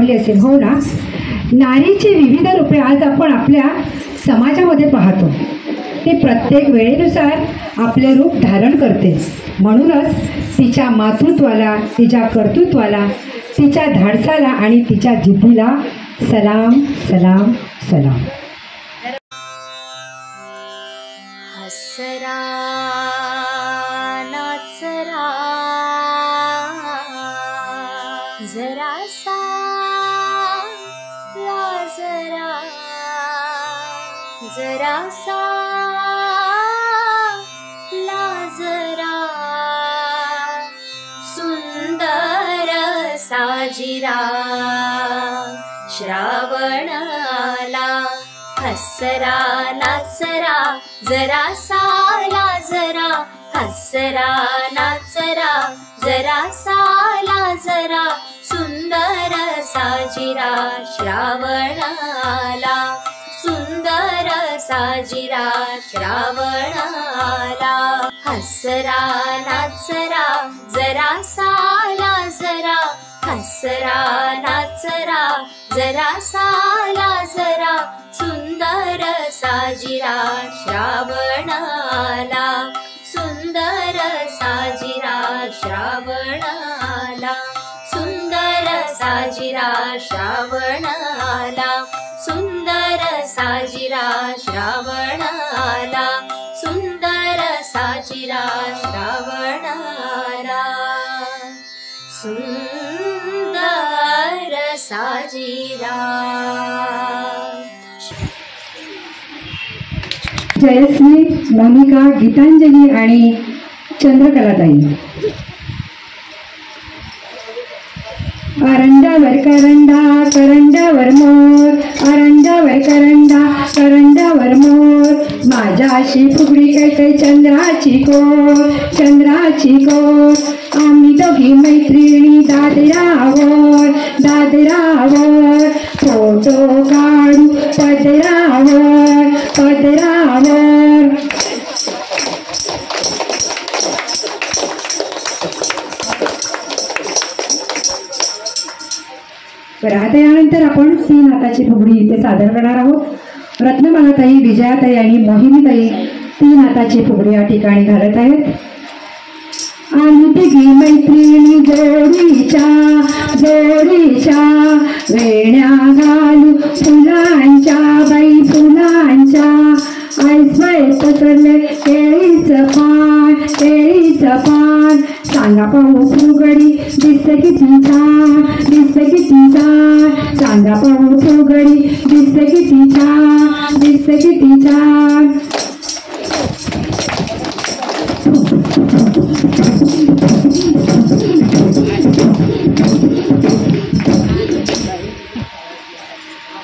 पाहिली असेल, हो ना? नारीची विविध रूपे आज आपण आपल्या समाजामध्ये पाहतो. ती प्रत्येक वेळेनुसार आपले रूप धारण करते. म्हणूनच तिच्या मातृत्वाला, तिच्या कर्तृत्वाला, तिच्या धाडसाला आणि तिच्या जिद्दीला सलाम सलाम सलाम. हसरा नाचरा जरासा लाजरा जरासा लाजरा सुंदर साजिरा श्रावणाला हसरा नाचरा जरासा लाजरा हसरा नाचरा जरासा लाजरा सुंदर साजिरा श्रावणाला सुंदर साजिरा श्रावणाला हसरा नाचरा जरासा लाजरा हसरा नाचरा जरासा लाजरा सुंदर साजिरा श्रावणाला सुंदर साजिरा श्रावणाला सुंदर साजिरा श्रावणाला सुंदर साजिरा श्रावणाला सुंदर साजिरा श्रावणाला सुंदर साजिरा. जयश्री, मोनिका, गीतांजली आणि चंद्रकलाताई. अरंडावर करंडा करंडावर मोर अरंडावर करंडा करंडावर मोर माझ्याशी फुगडी काय चंद्राची चंद्राची कोर आम्ही दोघी मैत्रिणी दादरावर दादरावर फोटो काढू पदरावर पदरावर. बरं, आता यानंतर आपण 3 हाताची फुगडी इथे सादर करणार आहोत. रत्नमालाताई, विजयाताई आणि मोहिनीताई 3 हाताची फुगडी या ठिकाणी घालत आहेत. आम्ही तिघी मैत्रिणी जोडीच्या जोडीच्या वेण्या घालू फुलांच्या बाई फुलांच्या ऐसवय पसरले केळीचं पान सांगा पाहू फुगडी दिसते किती छान दिसते किती छान सांगा पाहू फुगडी दिसते किती छान दिसते किती छान.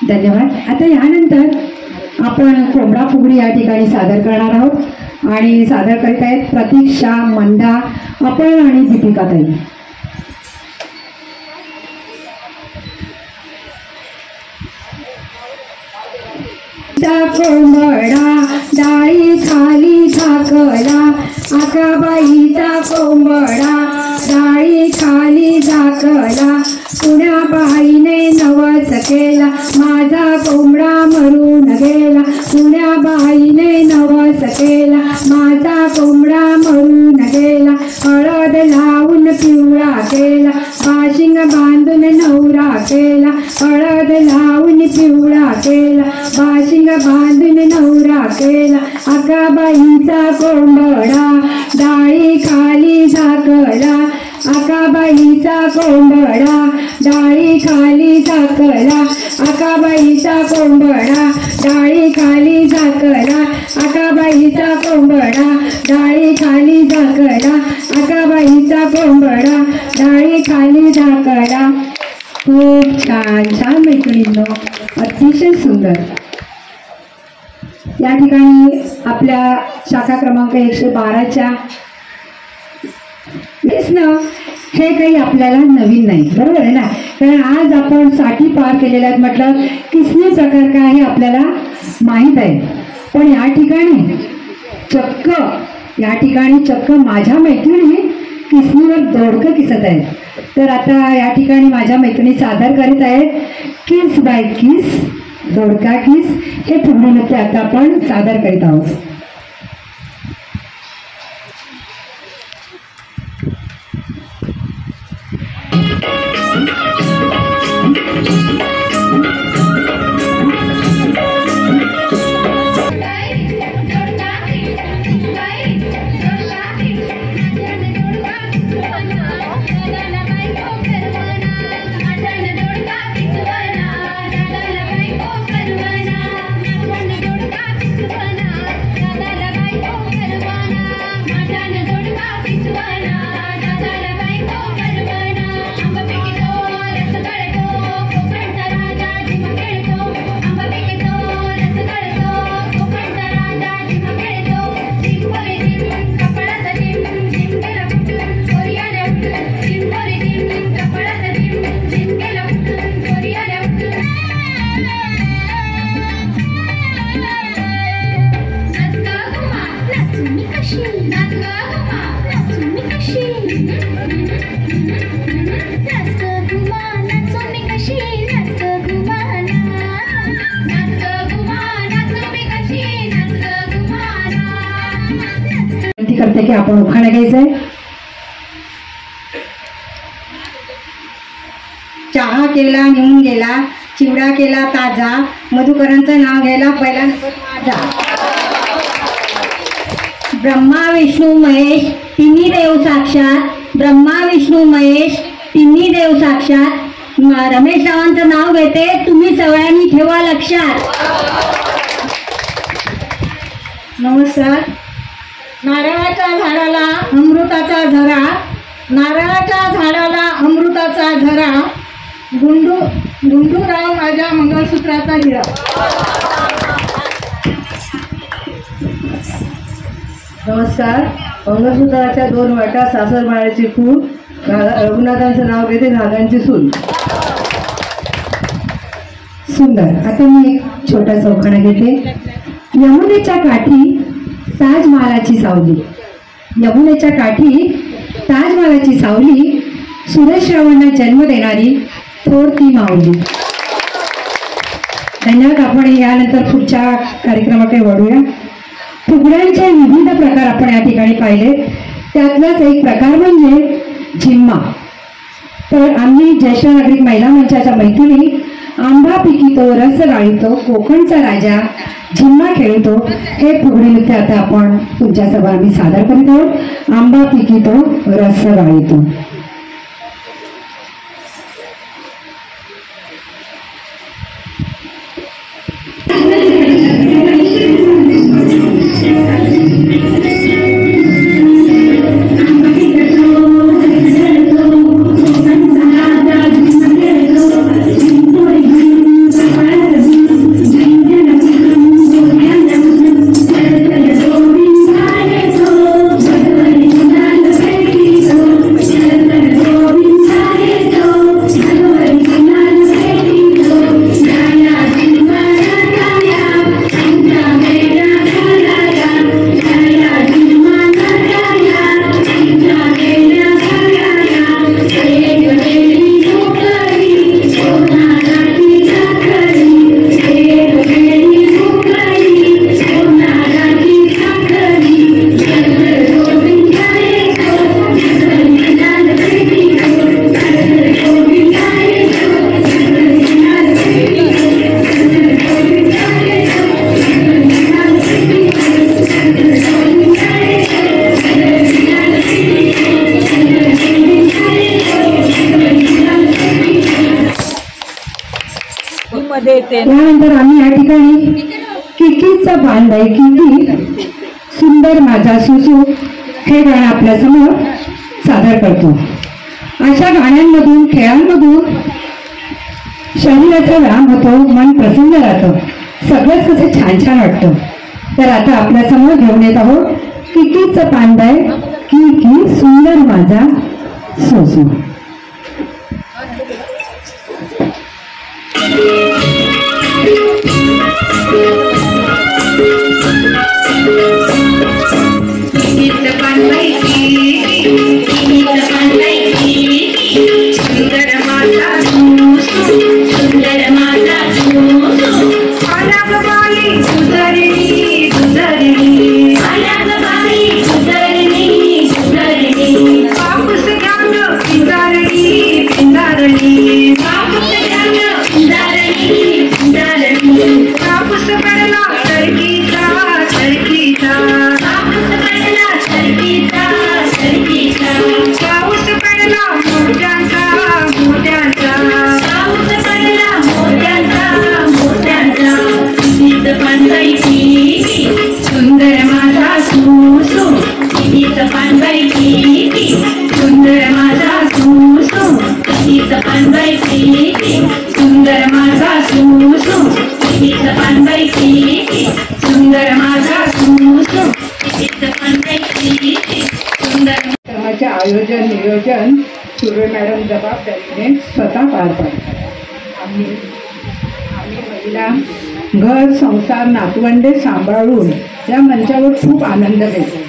धन्यवाद. आता यानंतर आपण कोंबडा फुगडी या ठिकाणी सादर करणार आहोत आणि सादर करीत आहेत प्रतीक्षा, मंदा, अपर्णा आणि दीपिकाताई. कोंबडा डाळी खाली झाकला आकाबाईचा कोंबडा डाळी खाली झाकला पुण्याबाईने नवस केला माझा कोंबडा मरून गेला पुण्याबाईने नवस केला माझा कोंबडा मरून गेला हळद लावून पिवळा केला बाशिंग बांधून नवरा केला हळद लावून पिवळा केला बाशिंग बांधून नवरा केला आकाबाईचा कोंबडा डाळी खाली झाकला आकाबाईचा कोंबडा डाळी खाली झाकला आकाबाईचा कोंबडा डाळी खाली झाकला आकाबाईचा कोंबडा डाळी खाली झाकला आकाबाईचा कोंबडा डाळी खाली झाकला. खूप छान छान मैत्रिणींनो, अतिशय सुंदर. या ठिकाणी आपल्या शाखा क्रमांक 112च्या हे काही आपल्याला नवीन नाही, बरोबर आहे ना? कारण आज आपण 60 पार केलेल्या आहेत म्हटलं किसने प्रकार काय हे आपल्याला माहीत आहे. पण या ठिकाणी चक्क माझ्या मैत्रिणी किसनीवर दोडकं किसत आहेत. तर आता या ठिकाणी माझ्या मैत्रिणी सादर करीत आहेत किस बाय किस दोडका किस हे फुगडी नृत्य आता आपण सादर करीत आहोत. करते की आपण उखाणा घ्यायचंय. चहा केला निघून गेला, चिवडा केला ताजा, मधुकरांचं नाव घ्यायला पहिला माझा. ब्रह्मा विष्णू महेश तिन्ही देव साक्षात, ब्रह्मा विष्णू महेश तिन्ही देव साक्षात. रमेश रावांचं नाव घेते, तुम्ही सगळ्यांनी ठेवा लक्षात. नमस्कार. नारळाच्या झाडाला अमृताचा झरा, नारळाच्या झाडाला अमृताचा झरा, गुंडूराव माझ्या मंगळसूत्राचा हिरा. नमस्कार. मंगळसूत्राच्या 2 वाटा, सासर माळ्याची फूल, रघुनाथांचं नाव घेते, नागांची सूल. सुंदर. आता मी एक छोटासा उखाणा घेते. यमुनेच्या काठी ताजमहालाची सावली, यमुनेच्या काठी ताजमहालाची सावली, सुरेश रावांना जन्म देणारी थोर ती माऊली. धन्यवाद. आपण यानंतर पुढच्या कार्यक्रमाकडे वळूया. फुगड्यांचे विविध प्रकार आपण या ठिकाणी पाहिले. त्यातलाच एक प्रकार म्हणजे झिम्मा. तर आम्ही ज्येष्ठ नागरिक महिला मंचाच्या मैत्रिणी आंबा पिकितो रस गाळीतो कोकणचा राजा झिम्मा खेळतो हे फुगडी नृत्य आता आपण तुमच्यासमोर आम्ही सादर करीत आहोत. आंबा पिकितो रस गाळीतो. त्यानंतर आम्ही या ठिकाणी किकीचा बांध आहे, किकी सुंदर माझा सुसू हे गाणं आपल्या समोर सादर करतो. अशा गाण्यांमधून खेळांमधून शरीराचा व्यायाम होतो, मन प्रसन्न राहतं, सगळंच कसं छान छान वाटतं. तर आता आपल्या समोर घेऊन येत आहोत किकीचं बांध आहे, की सुंदर माझा सुसू. गीत पांडे कापूस पडला सरकीचा सरकीचा कापूस पडला सरकीचा सरकीचा पाऊस पडला मोत्यांचा मोत्यांचा पाऊस पडला मोत्यांचा मोत्यांचा कितीच पानबाईची सुंदर माझा सुसू कितीच पानबाईची सुंदर माझा सुसू कितीच पानबाईची सुंदर माझा सुसू कितीच पानबाईची सुंदर माझा सुसू कितीच पानबाईची सुंदर कार्यक्रमाचे आयोजन नियोजन सुर्वे मॅडम जबाबदारीने स्वतः पार पाडतात. आम्ही महिला घर संसार नातवंडे सांभाळून या मंचावर खूप आनंद घेतो.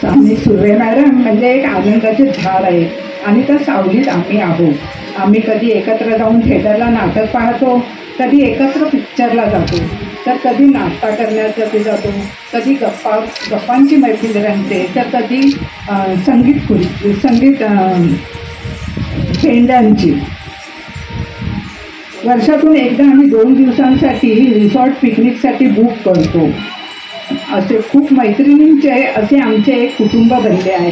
आम्ही सुर्वे मॅडम म्हणजे एक आनंदाचे झाड आहे आणि त्या सावलीत आम्ही आहोत. आम्ही कधी एकत्र जाऊन थिएटरला नाटक पाहतो, कधी एकत्र पिक्चरला जातो, तर कधी नाश्ता करण्यासाठी जातो, कधी गप्पांची मैफिल रंगते, तर कधी संगीत पेंड्यांची. वर्षातून एकदा आम्ही 2 दिवसांसाठी रिसॉर्ट पिकनिकसाठी बुक करतो. असे खूप मैत्रिणींचे असे आमचे एक कुटुंब बनले आहे.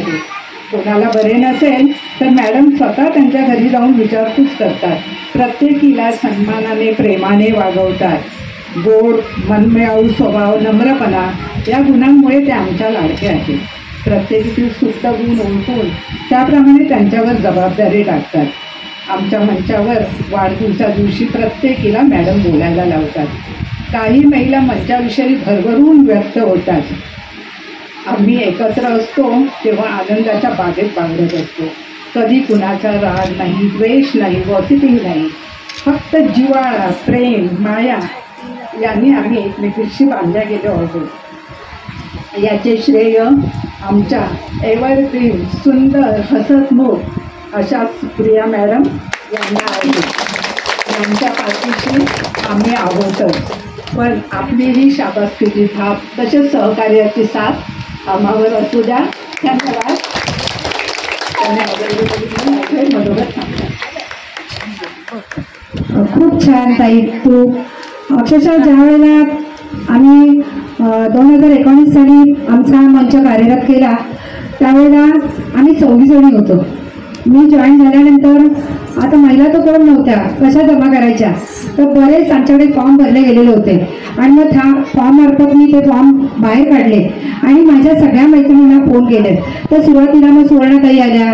कोणाला बरे नसेल तर मॅडम स्वतः त्यांच्या घरी जाऊन विचारपूस करतात. प्रत्येकीला सन्मानाने प्रेमाने वागवतात. गोड मनमिळाऊ स्वभाव नम्रपणा या गुणांमुळे ते आमच्या लाडके आहेत. प्रत्येकीतील सुप्त गुण ओळखून त्याप्रमाणे त्यांच्यावर जबाबदारी टाकतात. आमच्या मंचावर वाढदिवसा दिवशी प्रत्येकीला मॅडम बोलायला लावतात. काही महिला मंचाविषयी भरभरून व्यक्त होतात. आम्ही एकत्र असतो तेव्हा आनंदाच्या बागेत बांधत असतो. कधी कुणाचा राग नाही, द्वेष नाही, गॉसिपिंग नाही, फक्त जिव्हाळा प्रेम माया यांनी आम्ही एकमेकींशी बांधल्या गेलो आहोत. याचे श्रेय आमच्या एव्हरग्रीन सुंदर हसतमुख अशा सुप्रिया मॅडम यांना आहे. यांच्या पाठीशी आम्ही आहोतच, पण आपली ही शाबासकीची थाप तसेच सहकार्याची साथ आम्हावर असू द्या. धन्यवाद. खूप छान ताई. तू अक्षरशः ज्या वेळेला आम्ही 2019 साली आमचा मंच कार्यरत केला त्यावेळेला आम्ही 24 जणी होतो. मी जॉईन झाल्यानंतर आता महिला तर कोण नव्हत्या, कशा जमा करायच्या, तर बरेच आमच्याकडे फॉर्म भरले गेलेले होते आणि मग फॉर्म मार्फत मी ते फॉर्म बाहेर काढले आणि माझ्या सगळ्या मैत्रिणींना फोन केले. तर सुरुवातीला मग सुवर्णाताई आल्या,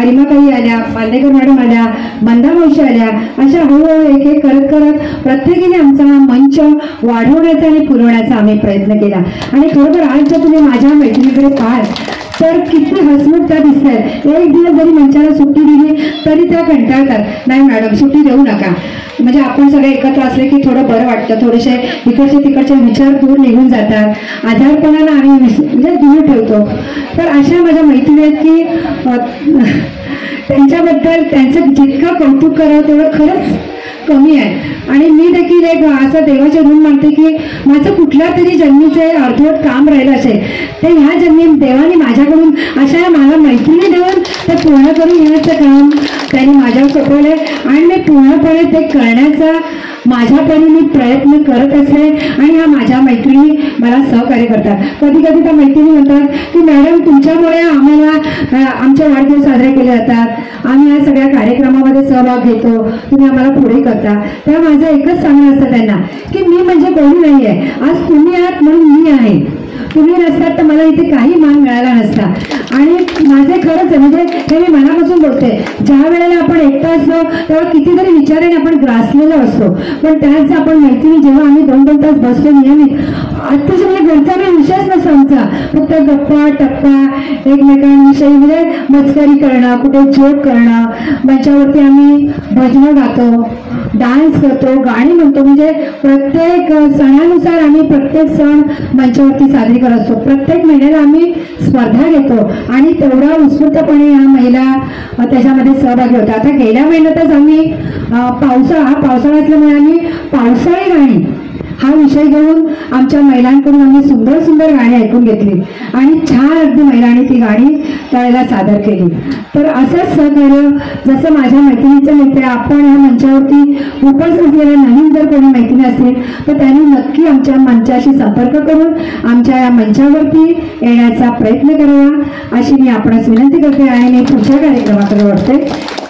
रिमाताई आल्या, पांडेकर मॅडम आल्या, मंदा मावशी आल्या. अशा हळूहळू एक एक करत करत प्रत्येकीने आमचा मंच वाढवण्याचा आणि पुरवण्याचा आम्ही प्रयत्न केला. आणि खरोखर आज जर तुम्ही माझ्या मैत्रिणीकडे पाहाल तर किती हसमुख त्या दिसत आहेत. एक दिवस जरी मंचाला सुट्टी दिली तरी त्या कंटाळतात. नाही मॅडम सुट्टी देऊ नका, म्हणजे आपण सगळे एकत्र असले की थोडं बरं वाटतं, थोडेसे इकडचे तिकडचे विचार दूर निघून जातात, आजारपणाला आम्ही म्हणजे दूर ठेवतो. तर अशा माझ्या मैत्रिणी आहेत की त्यांच्याबद्दल त्यांचं जितकं कौतुक करावं तेवढं खरंच कमी आहे. आणि मी देखील एक असं देवाचे ऋण मानते की माझं कुठल्या तरी जन्मीचे अर्धवट काम राहिलं असेल ते ह्या जन्मी देवाने माझ्याकडून अशा मला मैत्रिणी देऊन ते पूर्ण करून घेण्याचं काम त्यांनी माझ्यावर सोपवलंय आणि मी पूर्णपणे ते करण्याचा माझ्या परीने मी प्रयत्न करत असले आणि ह्या माझ्या मैत्रिणी मला सहकार्य करतात. कधी कधी त्या मैत्रिणी म्हणतात की मॅडम तुमच्यामुळे आम्हाला आमचे वाढदिवस साजरे केले जातात, आम्ही या सगळ्या कार्यक्रमामध्ये सहभाग घेतो, तुम्ही आम्हाला पुढे करता. तेव्हा माझं एकच सांगणं असतं त्यांना की मी म्हणजे कोणी नाही आहे, आज तुम्ही आहात म्हणून मी आहे. तुम्ही नसतात तर मला इथे काही मान मिळाला नसता. आणि माझे खरंच म्हणजे हे मी मनापासून बोलते, ज्या वेळेला आपण एकटा असलो तेव्हा कितीतरी विचाराने आपण ग्रासलेलो असतो, पण त्याच आपण मैत्रिणी जेव्हा आम्ही 2-2 तास बसतो नियमित, आत्ताच म्हणजे घरचा काही विषयच नसतो आमचा, फक्त गप्पा टप्पा एकमेकांविषयी म्हणजे मस्करी करणं, कुठे जोक करणं. मंचावरती आम्ही भजनं गातो, डान्स करतो, गाणी म्हणतो, म्हणजे प्रत्येक सणानुसार आम्ही प्रत्येक सण मंचावरती साजरी करत असतो. प्रत्येक महिन्याला आम्ही स्पर्धा घेतो आणि तेवढा उत्स्फूर्तपणे या महिला त्याच्यामध्ये सहभागी होतात. आता गेल्या महिन्यातच आम्ही पावसाळा असल्यामुळे आम्ही पावसाळी गाणी हा विषय घेऊन आमच्या महिलांकडून आम्ही सुंदर सुंदर गाणी ऐकून घेतली आणि छान अगदी महिलांनी ती गाणी त्यावेळेला सादर केली. तर असंच सहकार्य जसं माझ्या मैत्रिणीचं मित्र आपण या मंचावरती उपस्थित असलेल्या नवीन जर कोणी मैत्रिणी असतील तर त्यांनी नक्की आमच्या मंचाशी संपर्क करून आमच्या या मंचावरती येण्याचा प्रयत्न करावा अशी मी आपणास विनंती करते आणि मी पुढच्या कार्यक्रमाकडे वळते.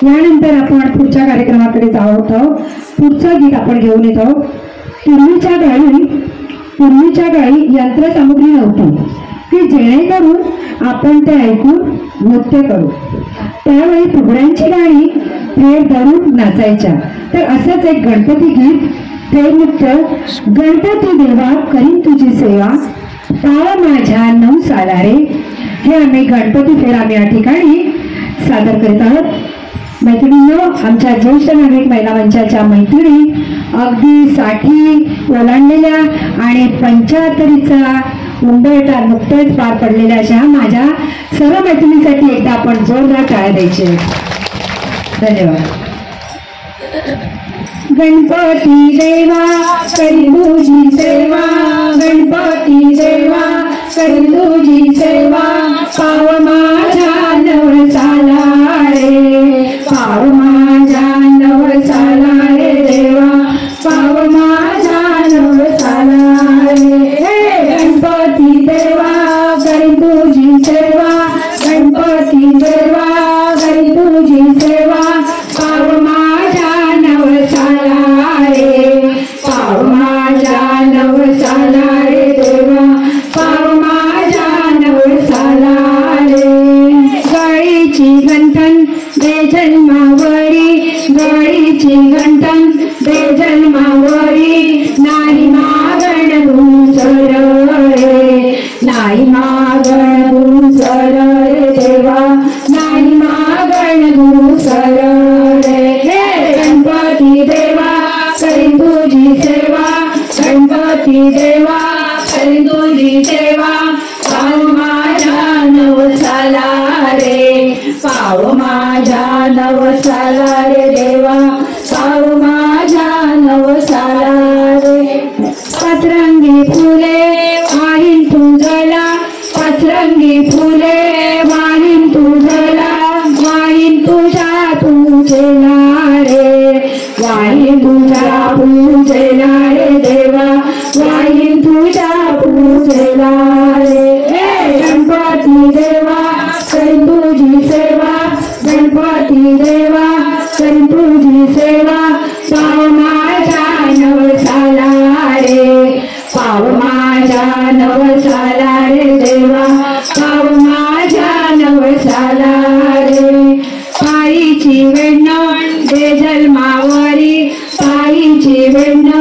यानंतर आपण पुढच्या कार्यक्रमाकडे जात आहोत. पुढचं गीत आपण घेऊन येत आहोत. पूर्वीच्या काळी यंत्रसामुग्री नव्हती की जेणेकरून आपण ते ऐकून नृत्य करू. त्यावेळी फुगड्यांची गाणी थेट धरून नाचायच्या. तर असंच एक गणपती गीत थेट नृत्य. गणपती देवा करीन तुझी सेवा पाव माझ्या 9 साला रे, हे आम्ही गणपती फेर आम्ही या ठिकाणी सादर करीत आहोत. मैत्रिणींनो, आमच्या ज्येष्ठ नागरिक महिला मंचाच्या मैत्रिणी अगदी 60 ओलांडलेल्या आणि 75चा उंबरठा नुकतेच पार पडलेल्या अशा माझ्या सर्व मैत्रिणींसाठी एकदा आपण जोरदार टाळ्या द्यायचे. धन्यवाद. गणपती देवा करी तुझी सेवा, गणपती देवा करी तुझी सेवा पाव माझ्या नवसाला रे, पाव माझ्या नवसाला रे देवा, पाव माझ्या नवसाला रे. गणपती देवा करी तुझी सेवा, गणपती देवा करी तुझी सेवा पाव माझ्या नवसाला रे, पाव माझ्या नवसाला रे देवा, पाव माझ्या नवसाला रे. गाडीची गंठन दे जन्मावरी, गाडीची गंठन दे जन्मावरी नाही मागण दुसर रे, नाही मागण दुसर रे देवा, नाही मागण दुसर रे. गणपती देवा करी तुझी सेवा, गणपती देवा करी तुझी सेवा पाव माझ्या नवसाला रे, पाव माझ्या नवसाला रे देवा, पाव माझ्या नवसाला रे. पाचरंगी फुले वाहीन तुझला, पाचरंगी फुले वाहीन तुझला, वाहीन तुझ्या पूजेला रे, वाहीन तुझ्या पूजेला रे देवा, वाहीन तुझ्या पूजेला रे. गणपती देवा करी तुझी सेवा, गणपती देवा करी तुझी सेवा पाव माझ्या नवसाला रे, पाव माझ्या नवसाला रे देवा, पाव माझ्या नवसाला रे. पायीची वेण्ण दे जन्मावरी, पायीची वेण्ण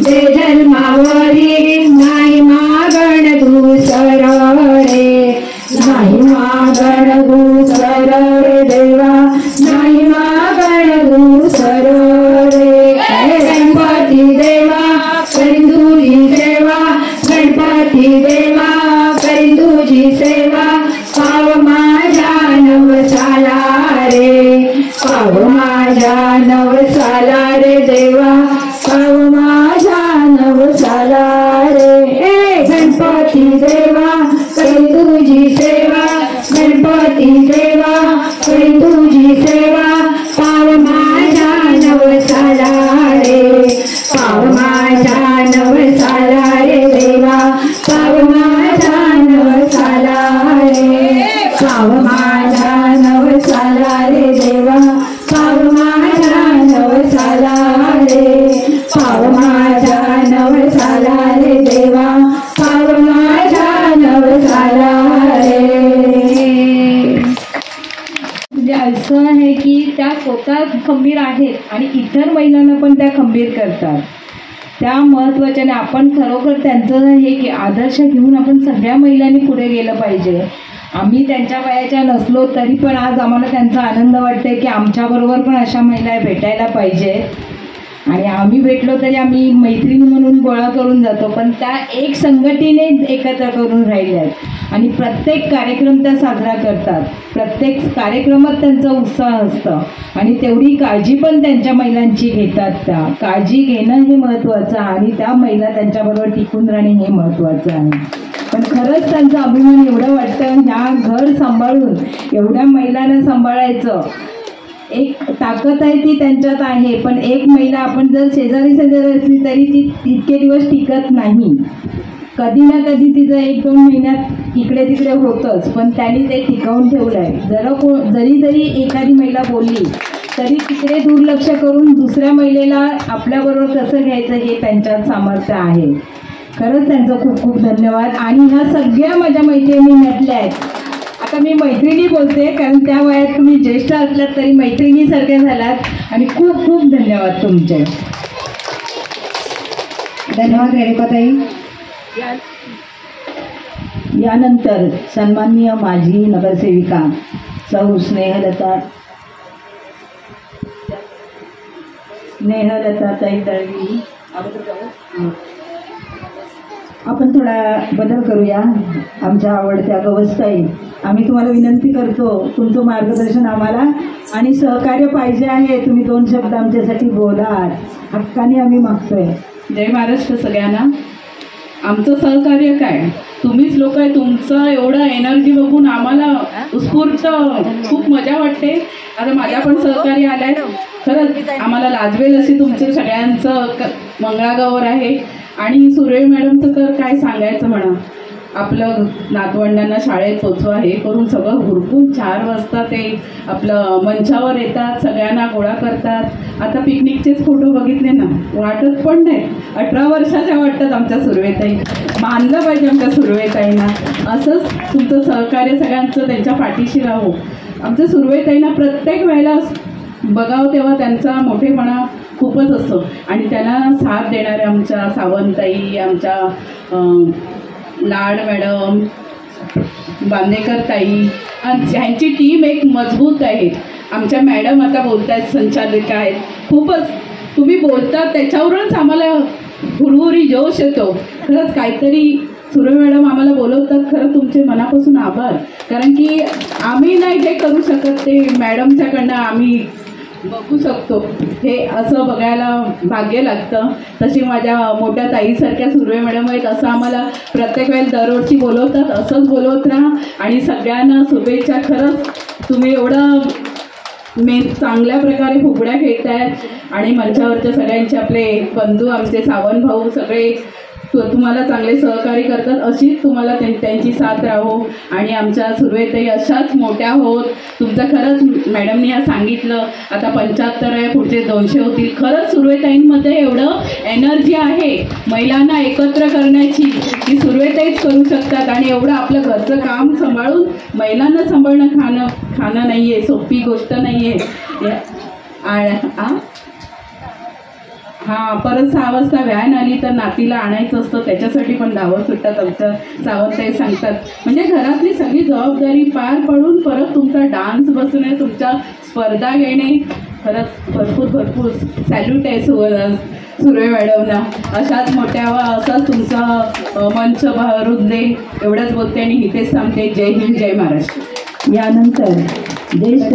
दे जन्मावरी नाही मागण दुसर रे, नाही मागण दुसर रे देवा, नाही मागण दुसर रे. गणपती देवा करी तुझी सेवा, गणपती देवा करी तुझी सेवा पाव माझ्या नवसाला रे, पाव माझ्या नवसाला रे देवा, पाव माझ्या नवसाला रे. गणपती देवा करी तुझी सेवा, गणपती देवा करी तुझी सेवा पाव माझ्या नवसाला रे, पाव माझ्या नवसाला रे देवा, पाव माझ्या नवसाला रे, पाव माझ्या नवसाला रे देवा, पाव माझ्या नवसाला रे, पाव माझ्या नवसाला रे देवा, पाव माझ्या नवसाला रे. म्हणजे असं आहे की त्या स्वतः खंबीर आहेत आणि इतर महिलांना पण त्या खंबीर करतात. त्या महत्त्वाच्याने आपण खरोखर त्यांचं हे की आदर्श घेऊन आपण सगळ्या महिलांनी पुढे गेलं पाहिजे. आम्ही त्यांच्या वयाच्या नसलो तरी पण आज आम्हाला त्यांचा आनंद वाटते की आमच्याबरोबर पण अशा महिला भेटायला पाहिजे. आणि आम्ही भेटलो तरी आम्ही मैत्रिणी म्हणून गोळा करून जातो, पण त्या एक संघटनेने एकत्र करून राहिल्या आहेत आणि प्रत्येक कार्यक्रम त्या साजरा करतात. प्रत्येक कार्यक्रमात त्यांचा उत्साह असतं आणि तेवढी काळजी पण त्यांच्या महिलांची घेतात. त्या काळजी घेणं हे महत्त्वाचं आणि त्या महिला त्यांच्याबरोबर टिकून राहणे हे महत्त्वाचं आहे. पण खरंच त्यांचा अभिमान एवढं वाटतं, ह्या घर सांभाळून एवढ्या महिलांना सांभाळायचं. एक ताकद आहे ती त्यांच्यात आहे, पण एक महिला आपण जर शेजारी असली तरी ती इतके दिवस टिकत नाही. कधी ना कधी तिचं 1-2 महिन्यात इकडे तिकडे होतंच, पण त्यांनी ते टिकवून ठेवलं आहे. जरी एखादी महिला बोलली तरी तिकडे दुर्लक्ष करून दुसऱ्या महिलेला आपल्याबरोबर कसं घ्यायचं हे त्यांच्यात सामर्थ्य आहे. खरंच त्यांचं खूप खूप धन्यवाद. आणि ह्या सगळ्या माझ्या मैत्रिणी म्हटल्या आहेत. आता मी मैत्रिणी बोलते कारण त्या वयात तुम्ही ज्येष्ठ असलात तरी मैत्रिणीसारख्या झालात आणि खूप खूप धन्यवाद तुमचे. धन्यवाद रेणुकाताई. यानंतर सन्माननीय माजी नगरसेविका सौ स्नेहलता ताई दळवी, आपण थोडा बदल करूया. आमच्या आवडत्या गवसताई, आम्ही तुम्हाला विनंती करतो, तुमचं मार्गदर्शन आम्हाला आणि सहकार्य पाहिजे आहे. तुम्ही 2 शब्द आमच्यासाठी बोला, हक्काने आम्ही मागतोय. जय महाराष्ट्र सगळ्यांना. आमचं सहकार्य काय, तुम्हीच लोक आहे. तुमचं एवढं एनर्जी बघून आम्हाला उत्स्फूर्त खूप मजा वाटते. आता माझ्या पण सहकार्य आल्या आहेत. खरंच आम्हाला लाजवेल अशी तुमचं सगळ्यांचं मंगळागौर आहे. आणि सुरेश मॅडमचं तर काय सांगायचं म्हणा, आपलं नातवंडांना शाळेत पोचवा हे करून सगळं हुरकून 4 वाजता ते आपलं मंचावर येतात, सगळ्यांना गोळा करतात. आता पिकनिकचेच फोटो बघितले ना, वाटत पण नाही 18 वर्षाच्या वाटतात आमच्या सुरवेताई. मानलं पाहिजे आमच्या सुरवेताईंना. असंच तुमचं सहकार्य सगळ्यांचं त्यांच्या पाठीशी राहू. आमच्या सुरवेताईंना प्रत्येक वेळेला बघावं तेव्हा त्यांचा मोठेपणा खूपच असतो आणि त्यांना साथ देणारे आमच्या सावंताई, आमच्या लाड मॅडम, बांदेकर ताई, ह्यांची टीम एक मजबूत आहे. आमच्या मॅडम आता बोलत आहेत, संचालिका आहेत. खूपच तुम्ही बोलतात त्याच्यावरूनच आम्हाला हुरहुरी जोश येतो. खरंच काहीतरी सुरे मॅडम आम्हाला बोलवतात. खरं तुमचे मनापासून आभार, कारण की आम्ही नाही हे करू शकत, ते मॅडमच्याकडनं आम्ही बघू शकतो. हे असं बघायला भाग्य लागतं. तशी माझ्या मोठ्या ताईसारख्या सुर्वे मॅडम आहेत. असं आम्हाला प्रत्येक वेळेला दरवर्षी बोलवतात. असंच बोलवत राहा आणि सगळ्यांना शुभेच्छा. खरंच तुम्ही एवढं चांगल्या प्रकारे फुगड्या खेळतायत आणि मंचावरच्या सगळ्यांचे आपले बंधू, आमचे सावंत भाऊ सगळे तुम्हाला चांगले सहकार्य करतात. अशीच तुम्हाला त्यांची साथ राहो आणि आमच्या सुरवेताई अशाच मोठ्या होत. तुमचं खरंच मॅडमनी या सांगितलं आता 75 आहे, पुढचे 200 होतील. खरंच सुरवेताईंमध्ये एवढं एनर्जी आहे महिलांना एकत्र करण्याची की सुरवेताईच करू शकतात. आणि एवढं आपलं घरचं काम सांभाळून महिलांना सांभाळणं खाणं नाही आहे, सोपी गोष्ट नाही आहे. हां, परत 6 वाजता व्हॅन आली तर नातीला आणायचं असतं, त्याच्यासाठी पण धावत सुटतात आमच्या सावंताई सांगतात. म्हणजे घरातली सगळी जबाबदारी पार पडून परत तुमचा डान्स बसणे, तुमच्या स्पर्धा घेणे. खरंच भरपूर सॅल्यूट आहे सुरे मॅडमना. अशाच मोठ्या असाच तुमचा मंच भरून दे. एवढंच बोलते आणि इथेच सांगते. जय हिंद, जय महाराष्ट्र. यानंतर ज्येष्ठ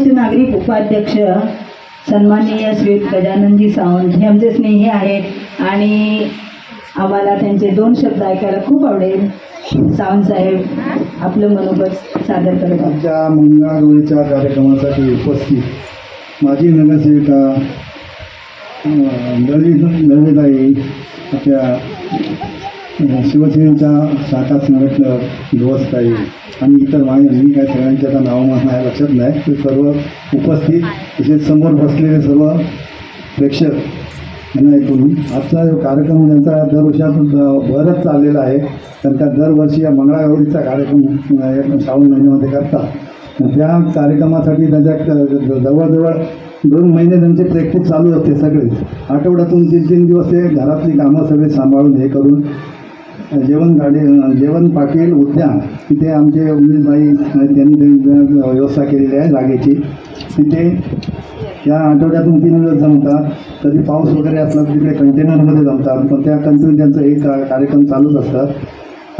नागरिक उपाध्यक्ष सन्माननीय श्री गजाननजी सावंत हे आमचे स्नेही आहेत आणि आम्हाला त्यांचे 2 शब्द ऐकायला खूप आवडेल. सावंत साहेब आपलं मनोगत सादर करतात. आमच्या मंगळागौरीच्या कार्यक्रमासाठी उपस्थित माजी नगरसेविका दळवीताई, आपल्या शिवसेनेच्या शाखा संघटक गवसताई आणि इतर मी काय सगळ्यांच्या आता नावं माझ्या लक्षात नाही. ते सर्व उपस्थित तसेच समोर बसलेले सर्व प्रेक्षक यांना ऐकून आजचा जो कार्यक्रम त्यांचा दरवर्षात बरंच चाललेला आहे. त्यांचा दरवर्षी या मंगळागौरीचा कार्यक्रम श्रावण महिन्यामध्ये करतात. त्या कार्यक्रमासाठी त्याच्या जवळजवळ 2 महिने त्यांची प्रॅक्टिस चालू असते. सगळे आठवड्यातून 3-3 दिवस ते घरातली कामं सगळे सांभाळून हे करून जेवण पाटील उद्यान तिथे आमचे उमेशबाई त्यांनी व्यवस्था केलेली आहे जागेची. तिथे या आठवड्यातून 3 दिवस जमतात. कधी पाऊस वगैरे असला तर तिकडे कंटेनरमध्ये जमतात, पण त्या कंटिन्यू त्यांचं एक कार्यक्रम चालूच असतात.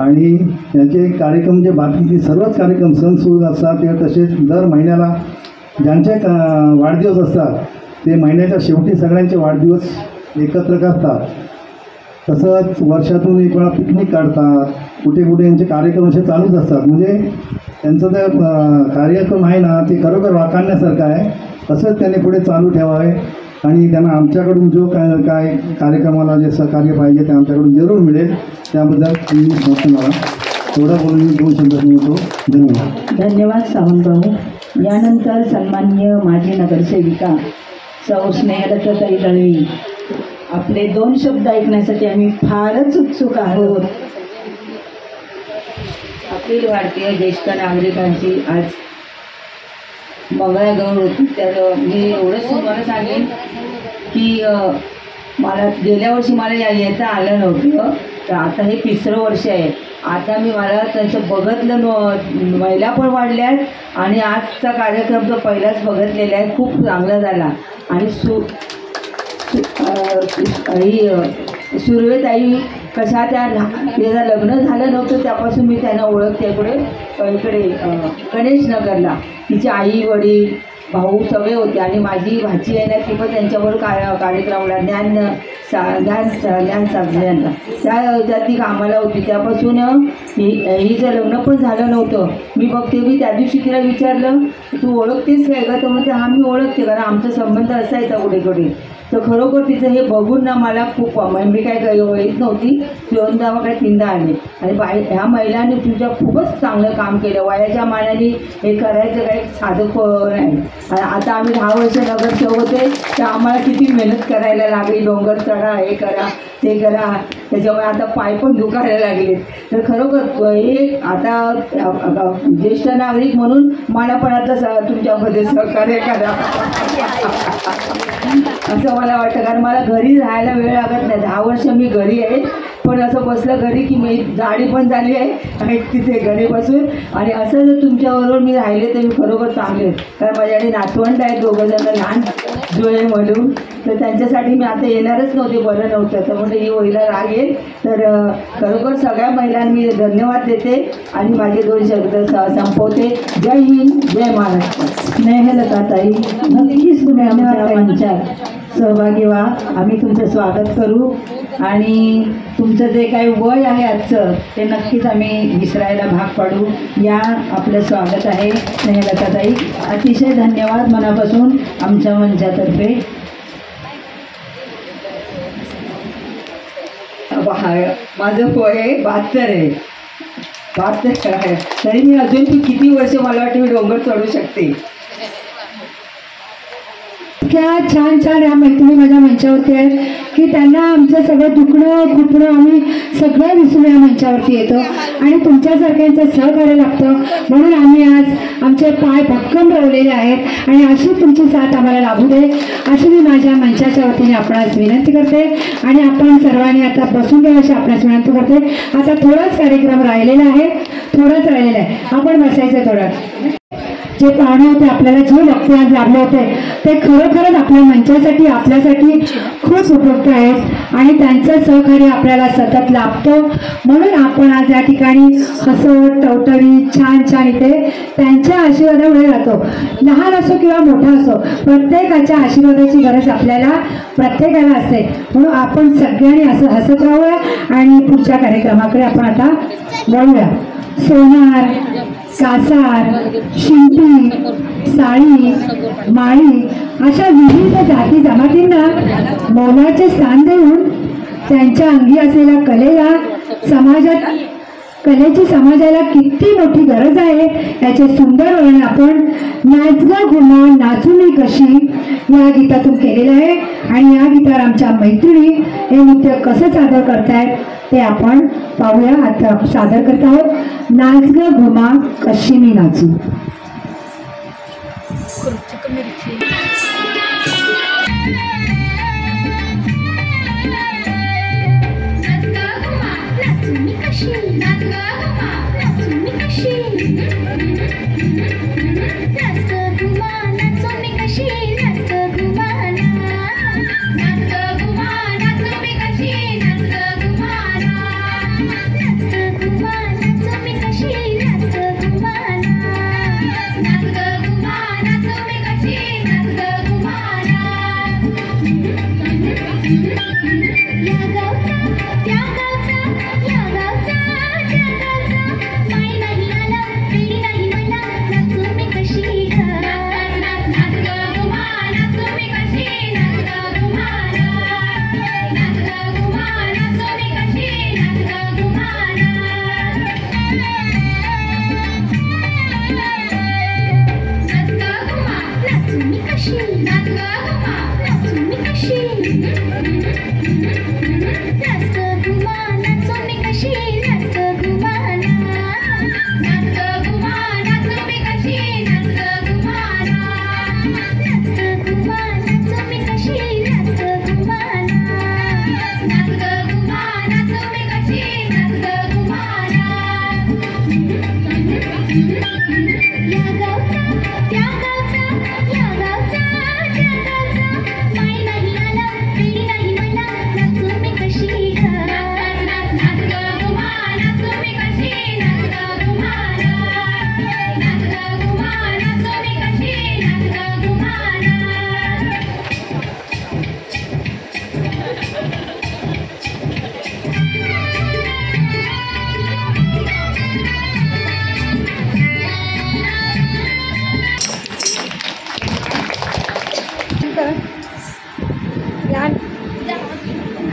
आणि यांचे कार्यक्रम जे बाकीचे सर्वच कार्यक्रम सण सुरू असतात ते तसेच दर महिन्याला ज्यांचे वाढदिवस असतात ते महिन्याच्या शेवटी सगळ्यांचे वाढदिवस एकत्र करतात. तसंच वर्षातून एक वेळा पिकनिक काढतात. कुठे कुठे यांचे कार्यक्रम असे चालूच असतात. म्हणजे त्यांचं ते कार्यक्रम आहे ना ते खरोखर वाखाणण्यासारखं आहे. असंच त्यांनी पुढे चालू ठेवावे आणि त्यांना आमच्याकडून जो काय कार्यक्रमाला जे सहकार्य पाहिजे ते आमच्याकडून जरूर मिळेल. त्याबद्दल मी सांगतो मला थोडं बोलून मी 2 शब्द सांगतो. धन्यवाद. धन्यवाद सावंतभाऊ. यानंतर सन्माननीय माजी नगरसेविका सौ स्नेहलताताई दळवी आपले 2 शब्द ऐकण्यासाठी आम्ही फारच उत्सुक आहोत. अखिल भारतीय ज्येष्ठ नागरिकांची आज मंगळागौर होती. तर मी एवढंच तुम्हाला सांगेन की मला गेल्या वर्षी मला येता आलं नव्हतं, तर आता हे 3रं वर्ष आहे. आता मला त्यांचं बघितलं, महिला पण वाढल्यात आणि आजचा कार्यक्रम तो पहिलाच बघितलेला आहे. खूप चांगला झाला. आणि सुर्वेताई कशा त्याचं लग्न झालं नव्हतं त्यापासून मी त्यांना ओळखते. इकडे गणेश नगरला तिचे आई वडील भाऊ सगळे होते आणि माझी भाची आहे ना ती पण त्यांच्याबरोबर कार्यक्रमाला ज्ञान साधण्याचा त्या ती कामाला होती. त्यापासून हिचं लग्न पण झालं नव्हतं. मी बघते मी त्या दिवशी तिला विचारलं तू ओळखतेस काय का, तर म्हणते हा मी ओळखते कारण आमचा संबंध असायचा कुठे कुठे. तर खरोखर तिचं हे बघून ना मला खूप मी काय येत नव्हती. 2दा काय 3दा आले. आणि ह्या महिलांनी तुमच्या खूपच चांगलं काम केलं. वयाच्या मानाने हे करायचं काही साधं नाही. आता आम्ही 10 वर्ष नगरसेवक होते तर आम्हाला किती मेहनत करायला लागली. डोंगर चढा, हे करा ते करा. त्याच्यामुळे आता पाय पण दुखायला लागले. तर खरोखर हे आता ज्येष्ठ नागरिक म्हणून मला पण आता तुमच्यामध्ये सहकार्य करा असं मला वाटतं. कारण मला घरी राहायला वेळ लागत नाही. 10 वर्ष मी घरी आहे, पण असं बसलं घरी की मी जाडी पण झाली आहे आणि तिथे घरी बसून. आणि असं जर तुमच्याबरोबर मी राहिले तर मी खरोखर चांगले. कारण माझ्याकडे नातवंड आहेत 2 जण लहान जुळे म्हणून. तर त्यांच्यासाठी मी आता येणारच नव्हते, बरं नव्हतं. तर म्हणजे ही वहिला राग येईल. तर खरोखर सगळ्या महिलांना मी धन्यवाद देते आणि माझे 2 शब्द संपवते. जय हिंद, जय महाराष्ट्र. स्नेहलताताई नक्कीच तुम्ही आमच्या मंचात सहभागी व्हा. आम्ही तुमचं स्वागत करू आणि तुमचं जे काही वय आहे आजचं ते नक्कीच आम्ही विसरायला भाग पाडू. या आपलं स्वागत आहे स्नेहलताताई. अतिशय धन्यवाद मनापासून आमच्या मंचातर्फे. माझं वय आहे 72 आहे. 72 आहे तरी मी अजून किती वर्ष मला वाटतं मी डोंगर चढू शकते. इतक्या छान छान या मैत्रिणी माझ्या मंचावरती आहेत की त्यांना आमचं सगळं दुखणं खुपणं आम्ही सगळं विसरून या मंचावरती येतो आणि तुमच्यासारख्यांचं सहकार्य लागतं. म्हणून आम्ही आज आमचे पाय भक्कम रोवलेले आहेत आणि अशी तुमची साथ आम्हाला लाभू दे अशी मी माझ्या मंचाच्या वतीने आपणास विनंती करते. आणि आपण सर्वांनी आता बसून घ्या अशी आपणास विनंती करते. आता थोडाच कार्यक्रम राहिलेला आहे, थोडाच राहिलेला आहे. आपण बसायचं थोडं. जे पाहुणे होते आपल्याला जे वक्ते आज लाभले होते ते खरोखरच आपल्या मंचासाठी आपल्यासाठी खूप उपयुक्त आहेत आणि त्यांचं सहकार्य आपल्याला सतत लाभतं. म्हणून आपण आज या ठिकाणी हसत टवटवी छान छान इथे त्यांच्या आशीर्वादामुळे राहतो. लहान असो किंवा मोठा असो प्रत्येकाच्या आशीर्वादाची गरज आपल्याला प्रत्येकाला असते. म्हणून आपण सगळ्यांनी असं हसत राहूया आणि पुढच्या कार्यक्रमाकडे आपण आता वळूया. सोनार, कासार, शिंपी, साळी, माळी अशा विविध जाती जमातींना मोलाचे स्थान देऊन त्यांच्या अंगी असलेल्या कलेची समाजाला किती मोठी गरज आहे याचे सुंदर वर्णन आपण नाच ग घुमा नाचू मी कशी या गीतातून केलेलं आहे. आणि या गीतावर आमच्या मैत्रिणी हे नृत्य कसं सादर करतायत ते आपण पाहूया. आता सादर करत आहोत नाच ग घुमा कशी मी नाचू. नाच ग घुमा नाचू मी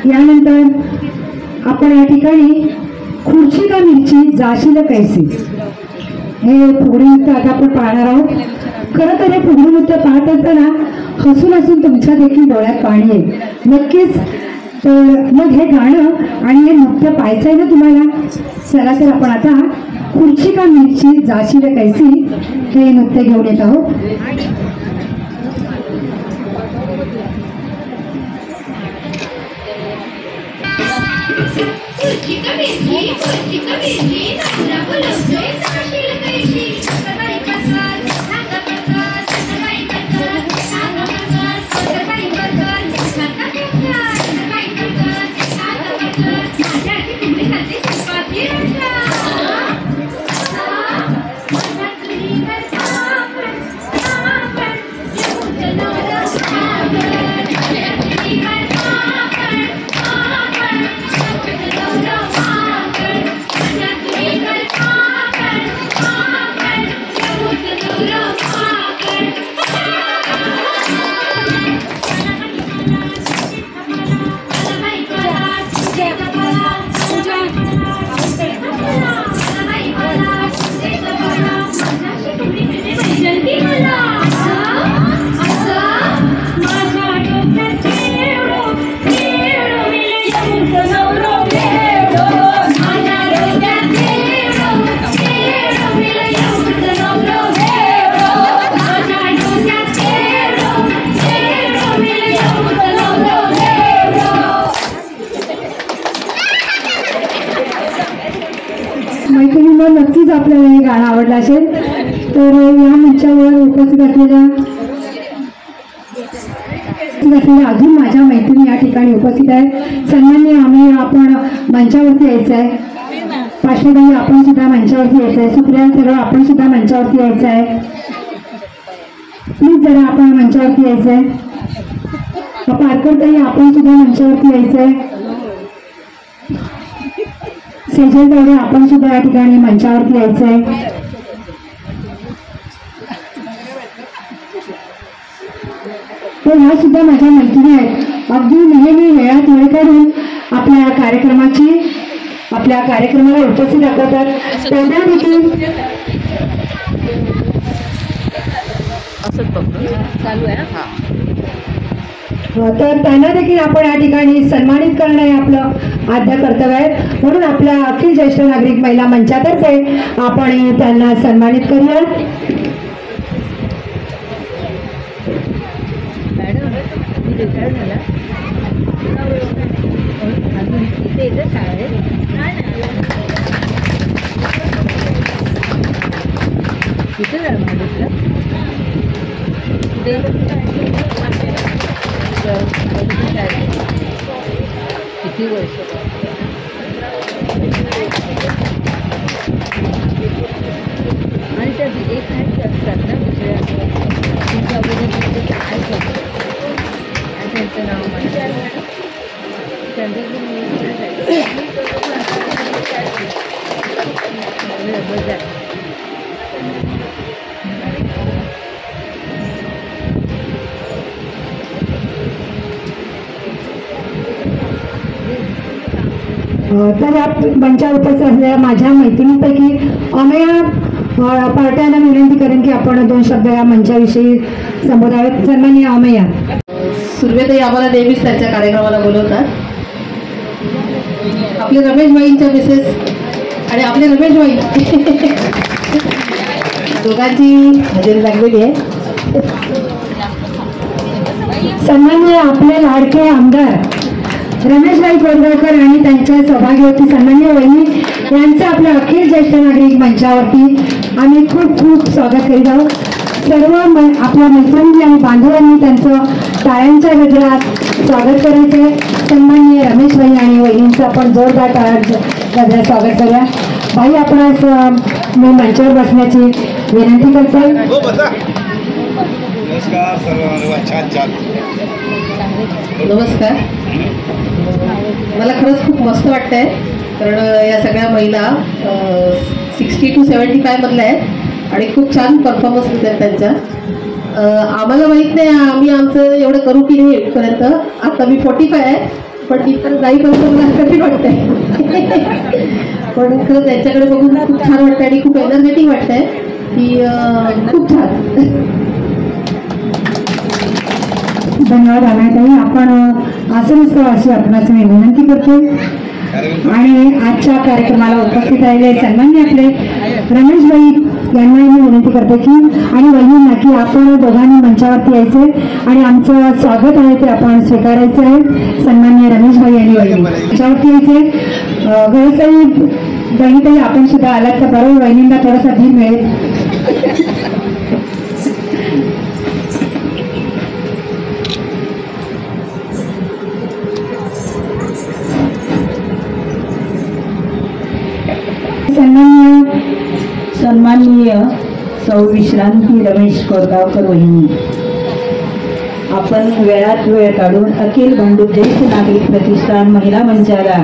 यानंतर आपण या ठिकाणी खुर्ची का मिरची जाशील कैसी हे फुगडी नृत्य आता आपण पाहणार आहोत. खरं तर हे फुगडी नृत्य पाहत असताना हसून हसून तुमच्या देखील डोळ्यात पाणी येईल नक्कीच. तर मग हे गाणं आणि हे नृत्य पाहायचं आहे ना तुम्हाला. चला तर आपण आता खुर्ची का मिरची जाशील कैसी हे नृत्य घेऊन येत आहोत. मैत्रिणींना नक्कीच आपल्याला हे गाणं आवडलं असेल. तर या मंचावर उपस्थित असलेल्या अजून माझ्या मैत्रिणी या ठिकाणी उपस्थित आहेत. सन्माननीय आम्ही आपण मंचावरती यायचं आहे. पार्श्वताई आपण सुद्धा मंचावरती यायचं आहे. सुप्रिया सर्व आपण सुद्धा मंचावरती यायचं आहे. प्लीज जरा आपण मंचावरती यायचं आहे. पारकरताई आपण सुद्धा मंचावरती यायचं आहे. सेजल तावडे आपण सुद्धा या ठिकाणी मंचावरती यायचं आहे. तर ह्या सुद्धा माझ्या मैत्रिणी आहेत. अगदी नेहमी वेळात वेळ काढून आपल्या कार्यक्रमाला उपस्थित दाखवतात. तेवढ्या देखील तर त्यांना देखील आपण या ठिकाणी सन्मानित करणं हे आपलं आद्य कर्तव्य आहे. म्हणून आपल्या अखिल ज्येष्ठ नागरिक महिला मंचातर्फे आपण त्यांना सन्मानित करूया. किती वर्ष आणि त्या एक आहेत असतात ना दुसऱ्या तुमच्याबरोबर काय करतात आणि त्यांचं नाव म्हणतात तर या मंचावर उपस्थित असलेल्या माझ्या मैत्रिणींपैकी अमेया पार्ट्यांना विनंती करेन की आपण 2 शब्द या मंचाविषयी संबोधावेत. सन्माननीय अमेया. सुरवेताई आम्हाला नेहमीच त्यांच्या कार्यक्रमाला बोलवतात. आपले रमेश भाईंच्या मिसेस आणि आपले रमेश भाई दोघांची हजेरी लागलेली आहे. सन्माननीय आपले लाडके आमदार रमेशभाई कोरगावकर आणि त्यांच्या सौभाग्यवती सन्माननीय वहिनी यांचं आपल्या अखिल ज्येष्ठ नागरिक मंचावरती आम्ही खूप खूप स्वागत करीत आहोत. सर्व आपल्या मैत्रिणी आणि बांधवांनी त्यांचं टाळ्यांच्या गजरात स्वागत करायचे. सन्माननीय रमेशभाई आणि वहिनींचं आपण जोरदार टाळ्यांच्या गजरात स्वागत करूया. भाई आपणास मी मंचावर बसण्याची विनंती करतो. नमस्कार सर्वांना. छान. नमस्कार. मला खरंच खूप मस्त वाटतंय कारण या सगळ्या महिला 60 to 75 मधल्या आहेत आणि खूप छान परफॉर्मन्स देतात त्यांच्या. आम्हाला माहीत नाही आम्ही आमचं एवढं करू की नाही इथपर्यंत. आता मी 45 आहे पण इतर जाईपर्यंत मला कठीण वाटतंय. पण खरं त्यांच्याकडे बघून खूप छान वाटतंय आणि खूप एनर्जेटिक वाटतंय की खूप छान. धन्यवाद अनाताई. आपण असंच अशी आपणास मी विनंती करते आणि आजच्या कार्यक्रमाला उपस्थित राहिले सन्मान्य आपले रमेशभाई यांना मी विनंती करते की आणि वहिनींना की आपण दोघांनी मंचावरती यायचे आणि आमचं स्वागत आहे ते आपण स्वीकारायचं आहे. सन्मान्य रमेशभाई आणि वहिनी मंचावरती यायचे. गरजताई बहिणीताई आपण सुद्धा आलात तर बरोबर वहिनींना थोडासा धीर मिळेल. सन्माननीय सौ विश्रांती रमेश कोरगावकर वहिनी, आपण वेळात वेळ काढून अखिल भांडूप ज्येष्ठ नागरिक प्रतिष्ठान महिला मंचाला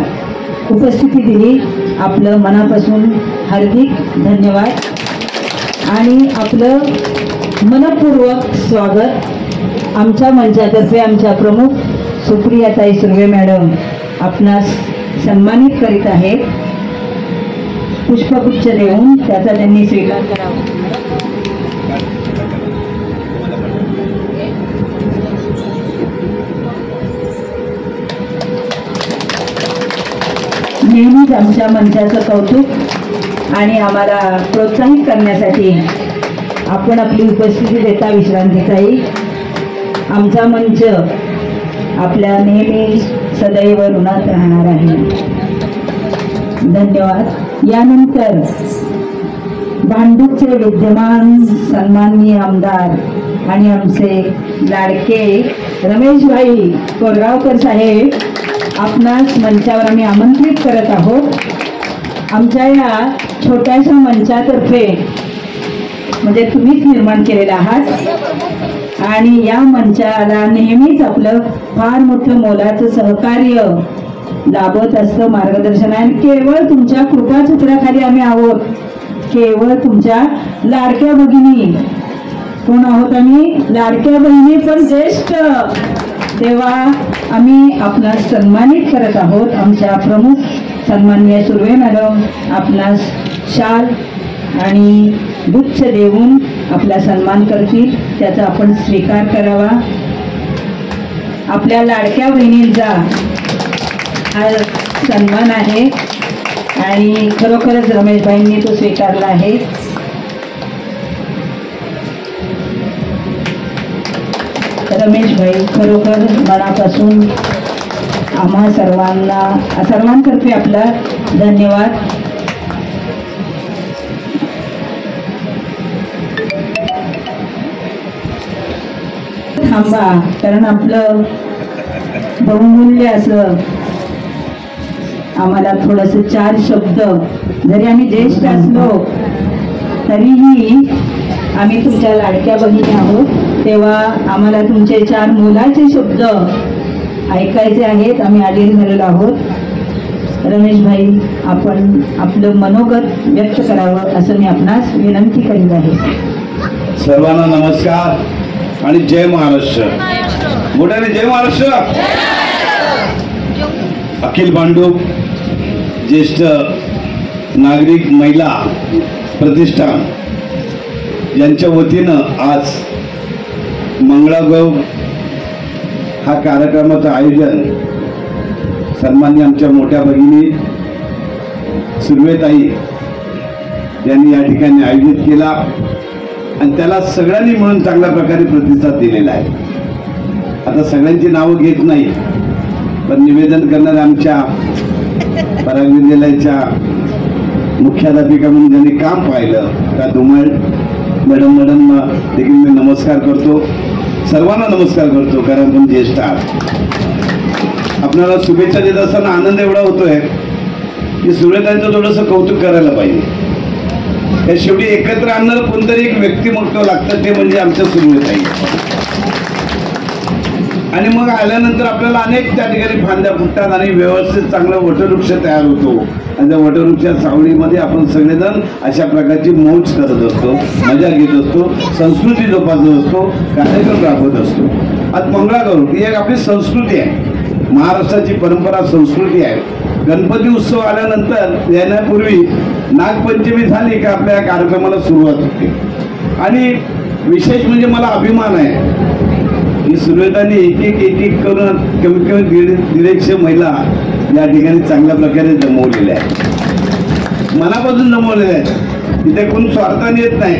उपस्थिती दिली. आपलं मनापासून हार्दिक धन्यवाद आणि आपलं मनपूर्वक स्वागत आमच्या मंचातर्फे आमच्या प्रमुख सुप्रियाताई सुर्वे मॅडम आपणास सन्मानित करीत आहेत. पुष्पगुच्छ देऊन त्याचा त्यांनी स्वीकार करावा. नेहमीच आमच्या मंचाचं कौतुक आणि आम्हाला प्रोत्साहित करण्यासाठी आपण आपली उपस्थिती देता विश्रांतीताई. आमचा मंच आपल्या नेहमी सदैव ऋणात राहणार आहे. धन्यवाद. यानंतर भांडूपचे विद्यमान सन्माननीय आमदार आणि आमचे लाडके रमेशभाई कोरगावकर साहेब आपणास मंचावर आम्ही आमंत्रित करत आहोत. आमच्या या छोट्याशा मंचातर्फे म्हणजे तुम्हीच निर्माण केलेला आहात आणि या मंचाला नेहमीच आपलं फार मोठं मोलाचं सहकार्य लाभत असतं, मार्गदर्शन आहे. केवळ तुमच्या कृपाछत्राखाली आम्ही आहोत. केवळ तुमच्या लाडक्या भगिनी. कोण आहोत आम्ही? लाडक्या बहिणी पण ज्येष्ठ. तेव्हा आम्ही आपणास सन्मानित करत आहोत. आमच्या प्रमुख सन्माननीय सुर्वे मॅडम आपणास शाल आणि गुच्छ देऊन आपला सन्मान करतील. त्याचा आपण स्वीकार करावा. आपल्या लाडक्या बहिणींचा हा सन्मान आहे आणि खरोखरच रमेशभाईंनी तो स्वीकारला आहे. रमेशभाई खरोखर मनापासून आम्हा सर्वांतर्फे आपला धन्यवाद. थांबा, कारण आपलं बहुमूल्य असं आम्हाला थोडंसं 4 शब्द, जरी आम्ही ज्येष्ठ असलो तरीही आम्ही तुमच्या लाडक्या बहिणी आहोत. तेव्हा आम्हाला तुमचे 4 मोलाचे शब्द ऐकायचे आहेत. आम्ही आधीर झालेलो आहोत. रमेशभाई आपण आपलं मनोगत व्यक्त करावं असं मी आपणास विनंती करीत आहे. सर्वांना नमस्कार आणि जय महाराष्ट्र. मोठ्याने जय महाराष्ट्र. अखिल भांडूप ज्येष्ठ नागरिक महिला प्रतिष्ठान यांच्या वतीनं आज मंगळागौर हा कार्यक्रमाचं आयोजन सन्मान्य आमच्या मोठ्या भगिनी सुर्वेताई यांनी या ठिकाणी आयोजित केला आणि त्याला सगळ्यांनी मिळून चांगल्या प्रकारे प्रतिसाद दिलेला आहे. आता सगळ्यांची नावं घेत नाही, पण निवेदन करणाऱ्या आमच्या पराग विद्यालयाच्या मुख्याध्यापिका म्हणून ज्यांनी काम पाहिलं त्या धुमळ मॅडमना देखील मी नमस्कार करतो. सर्वांना नमस्कार करतो, कारण आपण ज्येष्ठ आहात. आपल्याला शुभेच्छा देत असताना आनंद एवढा होतोय की सुरेतांचं थोडंसं कौतुक करायला पाहिजे. त्या शेवटी एकत्र आणणारं कोणतरी एक व्यक्तिमत्व लागतं, ते म्हणजे आमच्या सुरेताई. आणि मग आल्यानंतर आपल्याला अनेक त्या ठिकाणी फांद्या फुटतात आणि व्यवस्थित चांगलं वटवृक्ष तयार होतो. आणि त्या वटवृक्षा सावळीमध्ये आपण सगळेजण अशा प्रकारची मौज करत असतो, मजा घेत असतो, संस्कृती जोपासत असतो, कार्यक्रम राबवत असतो. आज मंगळागौर ही एक आपली संस्कृती आहे. महाराष्ट्राची परंपरा संस्कृती आहे. गणपती उत्सव आल्यानंतर येण्यापूर्वी नागपंचमी झाली का आपल्या कार्यक्रमाला सुरुवात होते. आणि विशेष म्हणजे मला अभिमान आहे की सुरवेदांनी एक करून कमीत कमी 150 महिला या ठिकाणी चांगल्या प्रकारे जमवलेल्या आहेत, मनापासून जमवलेल्या आहेत. तिथे कोण स्वार्थाने येत नाही,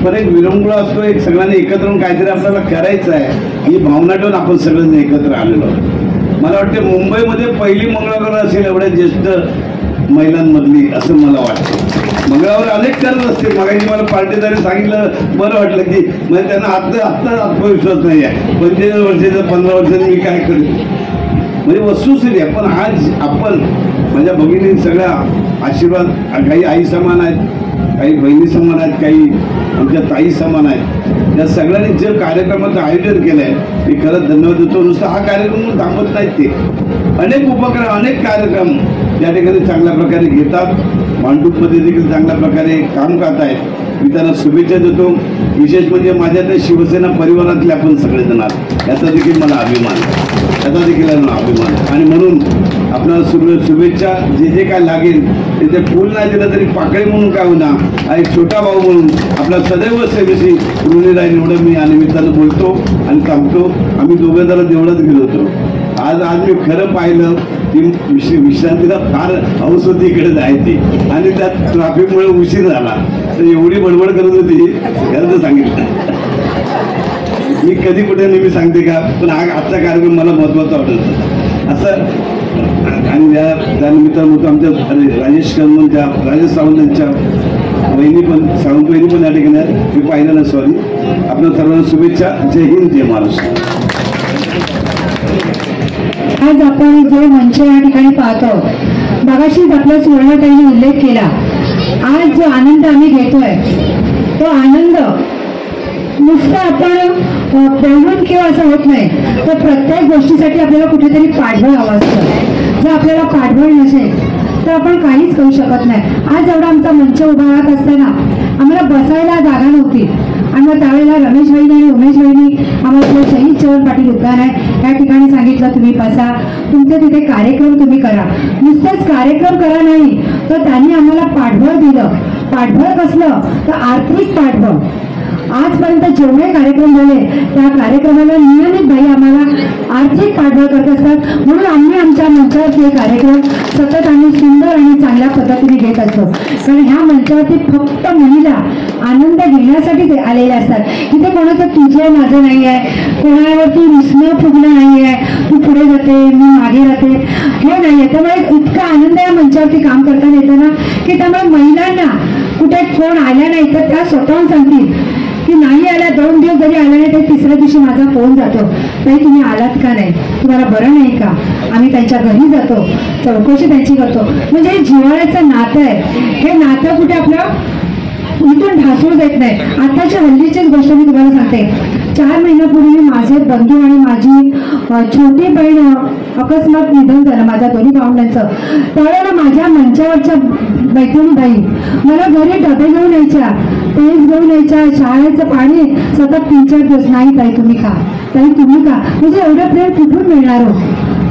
पण एक विरंगुळा असतो, एक सगळ्यांनी एकत्र येऊन काहीतरी आपल्याला करायचं आहे ही भावना ठेवून आपण सगळ्यांनी एकत्र आलेलो आहोत. मला वाटते मुंबईमध्ये पहिली मंगळागौर असेल एवढ्या ज्येष्ठ महिलांमधली, असं मला वाटतं. मंगळावर अनेक करत असते. मगाशी मला पार्टीदारी सांगितलं, बरं वाटलं की म्हणजे त्यांना आत्ता आत्मविश्वास नाही आहे. 45 वर्षाचा 15 वर्षांनी मी काय करेन म्हणजे वस्तुस्थिती आहे. पण आज आपण माझ्या भगिनी सगळ्या आशीर्वाद, काही आई समान आहेत, काही बहिणी समान आहेत, काही आमच्या ताई समान आहेत. या सगळ्यांनी जे कार्यक्रमाचं आयोजन केलं आहे मी खरंच धन्यवाद देतो. नुसतं हा कार्यक्रम थांबत नाहीत, ते अनेक उपक्रम, अनेक कार्यक्रम या ठिकाणी चांगल्या प्रकारे घेतात. भांडूपमध्ये देखील चांगल्या प्रकारे काम करत आहेत. मी त्यांना शुभेच्छा देतो. विशेष म्हणजे माझ्या त्या शिवसेना परिवारातले आपण सगळेजण आहात, याचा देखील मला अभिमान, याचा देखील अभिमान. आणि म्हणून आपल्याला शुभेच्छा. जे काय लागेल तिथे फूल नाही दिलं तरी पाकळी म्हणून काय होणार, एक छोटा भाऊ म्हणून आपला सदैव सेवेशी ऋणी राहील एवढं मी या निमित्तानं बोलतो आणि थांबतो. आम्ही दोघं जरा देवळात गेलो होतो. आज मी खरं पाहिलं की विश्रांतीला फार हौस होती इकडे जायची आणि त्यात ट्रॅफिकमुळे उशीर झाला. तर एवढी बडबड करत होती, खरं सांगितलं मी कधी कुठे नेहमी सांगते का, पण आजचा कार्यक्रम मला महत्त्वाचा वाटत असं. आणि त्या निमित्तानं आमच्या राजेश कदमांच्या, राजेश सावंतांच्या बहिणी पण, सावंत बहिणी पण या ठिकाणी आहेत. मी पाहिलं ना, सॉरी. आपल्या सर्वांना शुभेच्छा. जय हिंद, जय महाराष्ट्र. आज आपण जो मंच या ठिकाणी पाहतो, मगाशीच आपल्या सुवर्णाताईंनी उल्लेख केला. आज जो आनंद आम्ही घेतोय तो आनंद नुसतं आपण बोलून किंवा असं होत नाही, तर प्रत्येक गोष्टीसाठी आपल्याला कुठेतरी पाठबळ हवं असतं. जर आपल्याला पाठबळ नसेल तर आपण काहीच करू शकत नाही. आज एवढा आमचा मंच उभा राहत असताना आम्हाला बसायला जागा नव्हती आणि मग त्यावेळेला रमेश भाईनी आणि उमेश भाईनी आम्हाला शहीद चव्हाण पाटील उद्यान आहे त्या ठिकाणी सांगितलं, तुम्ही बसा, तुमचे तिथे कार्यक्रम तुम्ही करा. नुसतंच कार्यक्रम करा नाही, तर त्यांनी आम्हाला पाठबळ दिलं. पाठबळ कसलं तर आर्थिक पाठबळ. आजपर्यंत जेवढे कार्यक्रम झाले त्या कार्यक्रमाला नियमित भाई आम्हाला आर्थिक पाठबळ करत असतात. म्हणून आम्ही आमच्या मंचावरती हे कार्यक्रम सतत आणि सुंदर आणि चांगल्या पद्धतीने घेत असतो. कारण ह्या मंचावरती फक्त महिला आनंद घेण्यासाठी ते आलेले असतात. इथे कोणाचं तुझं माझं नाही आहे, कोणावरती रुसणं फुगणं नाही आहे, तू पुढे जाते मी मागे राहते, हे नाही आहे. त्यामुळे इतका आनंद या मंचावरती काम करताना येतो ना की त्यामुळे महिलांना कुठे कोण आल्या नाही तर त्या स्वतःहून सांगतील की नाही आल्या, 2 दिवस जरी आल्या नाही तर तिसऱ्या दिवशी माझा फोन जातो, ताई तुम्ही आलात का नाही, तुम्हाला बरं नाही का. आम्ही त्यांच्या घरी जातो, चौकशी त्यांची करतो. म्हणजे हे जिव्हाळ्याचं नातं आहे. हे नातं कुठे आपलं इथून ढासळू देत नाही. आताच्या हल्लीचीच गोष्ट मी तुम्हाला सांगते. 4 महिन्यापूर्वी माझे बंधू आणि माझी छोटी बहीण अकस्मात निधन झालं, माझ्या दोन्ही भावंडांचं. त्यावेळेला माझ्या मंचावरच्या मैत्रिणी बाई मला घरी डबे घेऊन यायच्या, पेज घेऊन यायच्या, शाळेचं पाणी सतत 3-4 दिवस. नाही ताई तुम्ही का, ताई तुम्ही का. म्हणजे एवढं प्रेम कुठून मिळणार हो,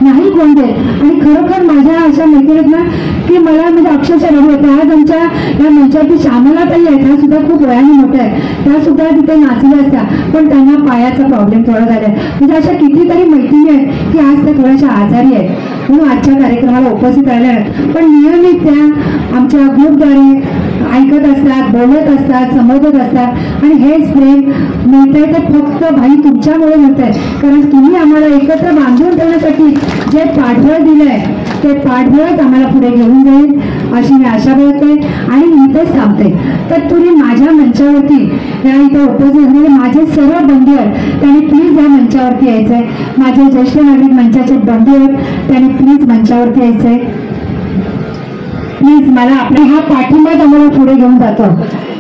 नाही कोण दे. आणि खरोखर माझ्या अशा मैत्रिणीत ना की मला म्हणजे अक्षरशः रडू होतं. आज आमच्या या मंचावरती श्यामला ताई आहेत, त्या सुद्धा खूप वयाने मोठ्या आहेत, त्या सुद्धा तिथे नाचल्या असत्या, पण त्यांना पायाचा प्रॉब्लेम थोडा झालाय. म्हणजे अशा कितीतरी मैत्रिणी आहेत की आज त्या थोड्याशा आजारी आहेत, म्हणून आजच्या कार्यक्रमाला उपस्थित राहिल्या आहेत. पण नियमित त्या आमच्या ग्रुपद्वारे ऐकत असतात, बोलत असतात, समजत असतात. आणि हेच प्रेम मिळतंय ते फक्त भाई तुमच्यामुळे मिळतंय. कारण तुम्ही आम्हाला एकत्र बांधून ठेवण्यासाठी जे पाठबळ दिलंय ते पाठबळच आम्हाला पुढे घेऊन जाईल अशी मी आशा करते आणि इथेच थांबते. तर तुम्ही माझ्या मंचावरती या इथे उपस्थित असलेले माझे सर्व बंधू आहेत त्यांनी प्लीज या मंचावरती यायचंय. माझे ज्येष्ठ नागरिक मंचाचे बंधू आहेत त्यांनी प्लीज मंचावरती यायचंय. प्लीज मला आपला हा पाठिंबाच आम्हाला पुढे घेऊन जातो.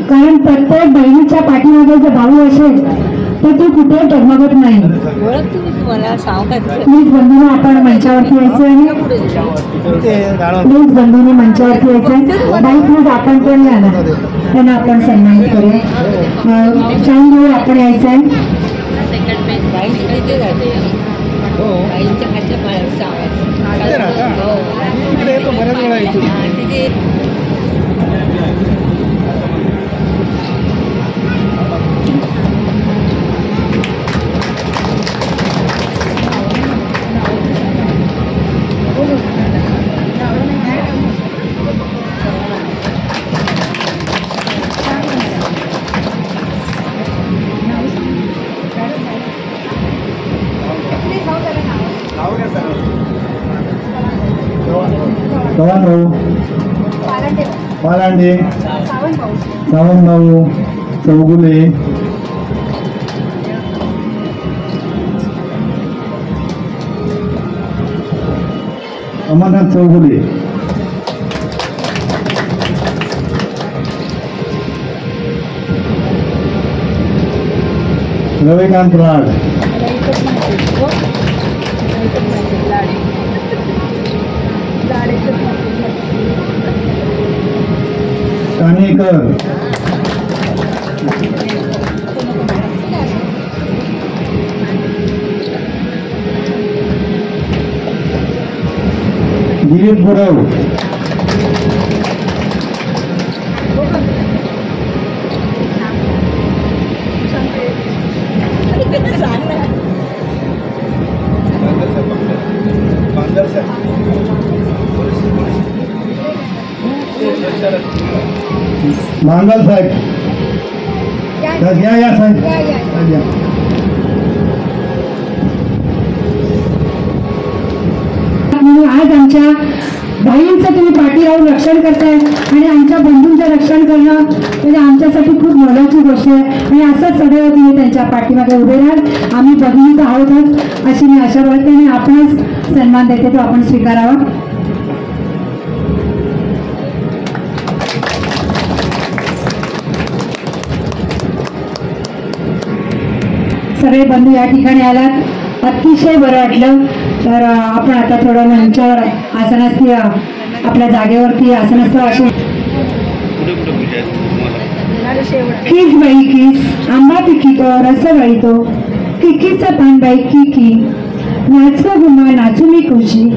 कारण प्रत्येक बहिणीच्या पाठीमागे जर भाऊ असेल तर तो कुठे डगमगत नाही. प्लीज बंधूंनो आपण मंचावरती यायचं आहे. प्लीज बंधूंनी मंचावरती यायचंय. बाई प्लीज आपण पण या ना, त्यांना आपण सन्मानित करूया. छान घेऊ आपण यायचं आहे. आईच्या खालच्या पायावर इथे राहता? इकडे येतो बऱ्याच वेळा येतो. तिथे चव्हाण भाऊ, पालांडे, सावंत भाऊ, चौगुले, अमरनाथ चौगुले, रविकांत लाड, कानेकर, दिलीप गुरव, मांगल साहेब, या साहेब या. म्हणून आज आमच्या भाईंचं तुम्ही पाठी राहून रक्षण करताय आणि आमच्या बंधूंचं रक्षण करणं म्हणजे आमच्यासाठी खूप मोलाची गोष्ट आहे आणि असंच सदैव तुम्ही त्यांच्या पाठीमागे उभे राहाल. आम्ही भगिनी तर आहोतच अशी मी आशा करते आणि आपणच सन्मान देते तो आपण स्वीकारावा. सगळे बंधू या ठिकाणी आलात, अतिशय बरं वाटलं. तर आपण आता थोडं मंचावर आसनास्थी आपल्या जागेवरती आसनस्थ असू. किस बाई किस आंबा पिकितो रस गळीतो, किकीचं पान बाई किकी, नाचो गुमा नाचू मी खुर्ची,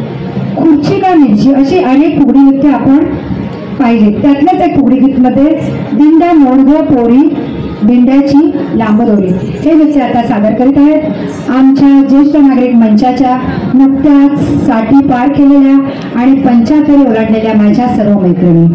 खुर्ची का मिरची, अशी अनेक फुगडी नृत्य आपण पाहिले. त्यातल्याच एक फुगडी गीतमध्ये दिंड्या मोडग पोरी दिंड्याची लांब दोरी हे नृत्य आता सादर करीत आहेत आमच्या ज्येष्ठ नागरिक मंचाच्या नुकत्याच 60 पार केलेल्या आणि 75 ओलांडलेल्या माझ्या सर्व मैत्रिणी.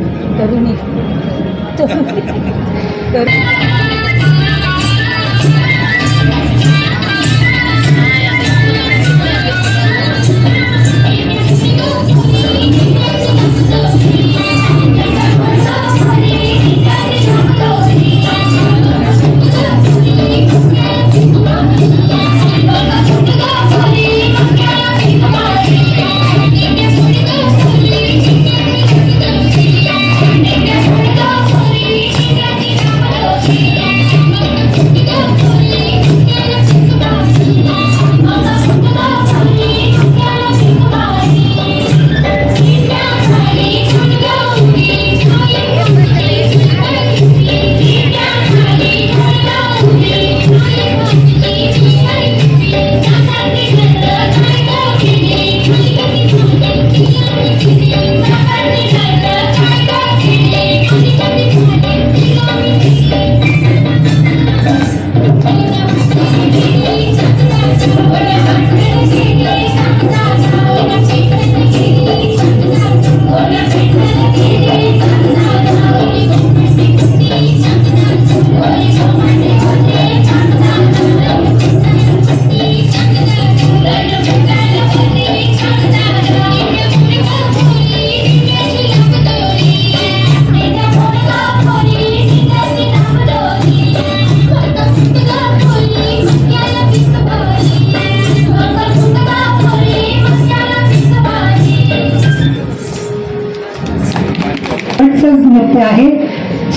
नृत्य आहे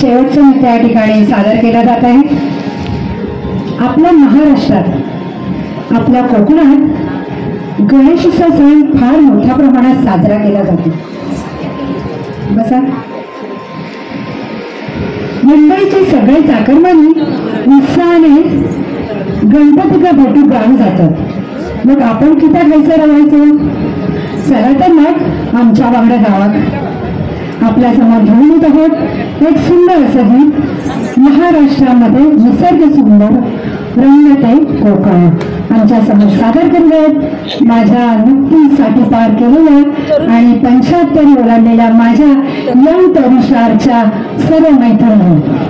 शेवटचं नृत्य या ठिकाणी सादर केलं जात आहे. आपल्या महाराष्ट्रात आपल्या कोकणात गणेशोत्सव सण फार मोठ्या प्रमाणात साजरा केला जातो. बसा. मुंबईचे सगळे चाकरमानी उत्साहाने गणपतीचा भेटू गाणं जातात. मग आपण किती खायचं राहायचं? चला तर मग आमच्या वांगड्या गावात आपल्या समोर घेऊन येत आहोत एक सुंदर असं गीत, महाराष्ट्रामध्ये निसर्ग सुंदर रंगते कोकण. आमच्या समोर सादर करत माझ्या नुकतीसाठी पार केलेल्या आणि 75 ओलांडलेल्या माझ्या यंग तरुशारच्या सर्व मैत्रिणी.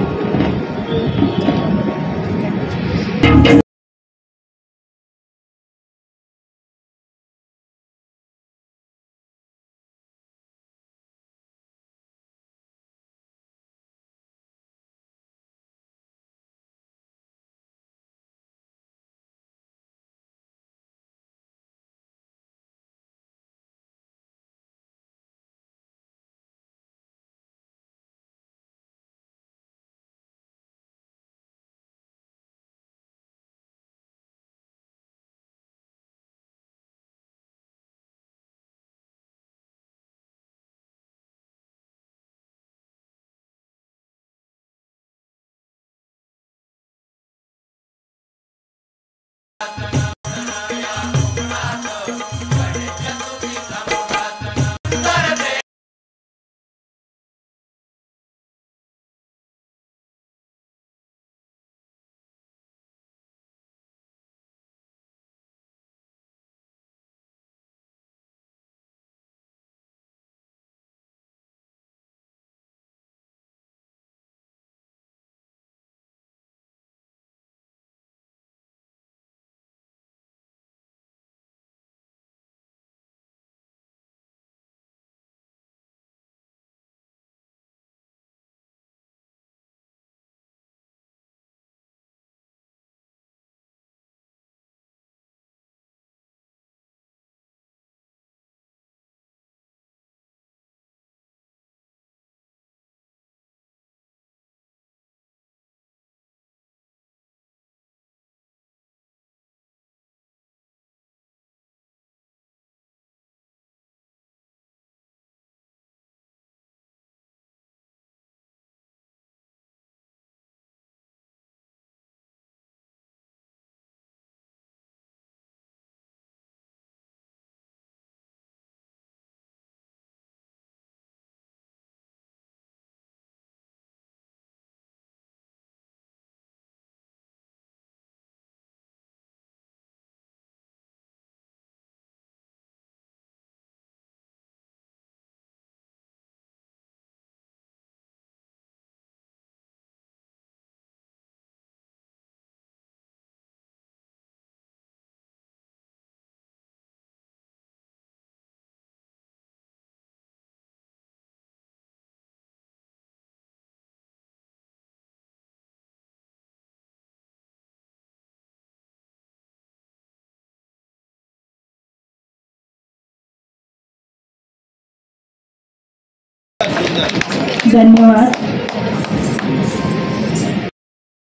धन्यवाद.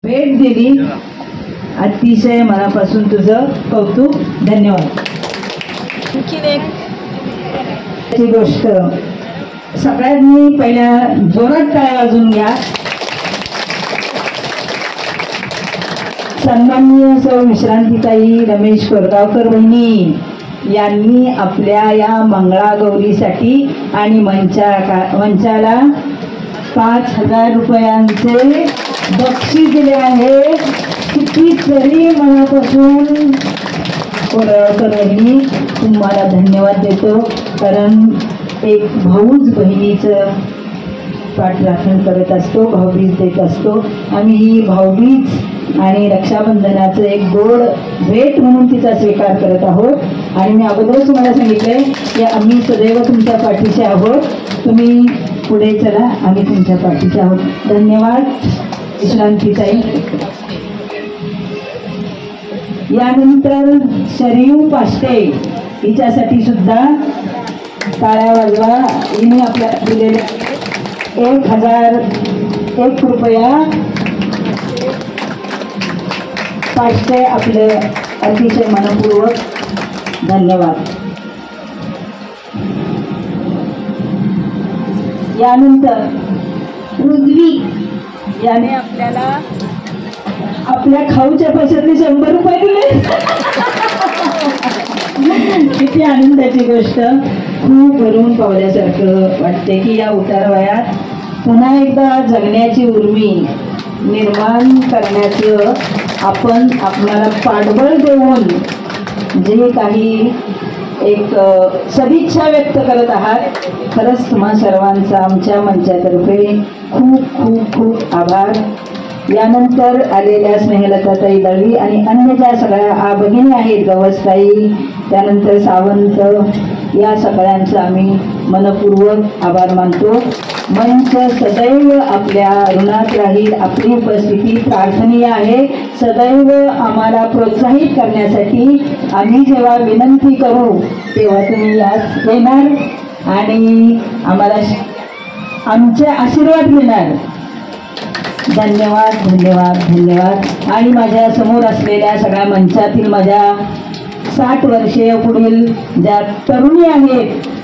भेट दिली, अतिशय मनापासून तुझं कौतुक. धन्यवाद. ही गोष्ट सगळ्यांनी पहिल्या जोरात टाळ्या वाजून घ्या. सन्माननीय सौ विश्रांतीताई रमेश कोरगावकर बहिणी यांनी आपल्या या मंगळागौरीसाठी आणि मंचाला 5,000 रुपयांचे बक्षीस दिले आहे. कितीतरी मनापासून कोरगावकर बहिणी तुम्हाला धन्यवाद देतो, कारण एक भाऊच बहिणीचं पाठराखण करत असतो, भाऊबीज देत असतो. आम्ही ही भाऊबीज आणि रक्षाबंधनाचं एक गोड भेट म्हणून तिचा स्वीकार करत आहोत. आणि मी अगोदरच तुम्हाला सांगितलंय की आम्ही सदैव तुमच्या पाठीशी आहोत. तुम्ही पुढे चला, आम्ही तुमच्या पाठीशी आहोत. धन्यवाद विश्रांतीताई. यानंतर शरीयू पाष्टे हिच्यासाठी सुद्धा टाळ्या वाजवा. हिने आपल्या दिलेले 1,001 रुपया पाष्टे आपले अतिशय मनपूर्वक धन्यवाद. यानंतर पृथ्वी याने आपल्याला आपल्या खाऊच्या पैशातले 100 रुपये दिले. किती आनंदाची गोष्ट, खूप भरून पावल्यासारखं वाटते की या उतारवयात पुन्हा एकदा जगण्याची उर्मी निर्माण करण्याचं आपण आपल्याला पाठबळ देऊन जे काही एक सदिच्छा व्यक्त करत आहात, खरंच तुम्हा सर्वांचा आमच्या मंचातर्फे खूप खूप खूप आभार. यानंतर आलेल्या स्नेहलताताई दळवी आणि अन्य ज्या सगळ्या भगिनी आहेत, गवसताई, त्यानंतर सावंत, या सगळ्यांचा आम्ही मनपूर्वक आभार मानतो. मंच सदैव आपल्या ऋणात राहील. आपली उपस्थिती प्रार्थनीय आहे. सदैव आम्हाला प्रोत्साहित करण्यासाठी आम्ही जेव्हा विनंती करू तेव्हा तुम्ही यात येणार आणि आम्हाला आमचे आशीर्वाद मिळणार. धन्यवाद धन्यवाद धन्यवाद. आणि माझ्या समोर असलेल्या सगळ्या मंचातील माझ्या 60 वर्षे पुढील ज्या तरुणी आहेत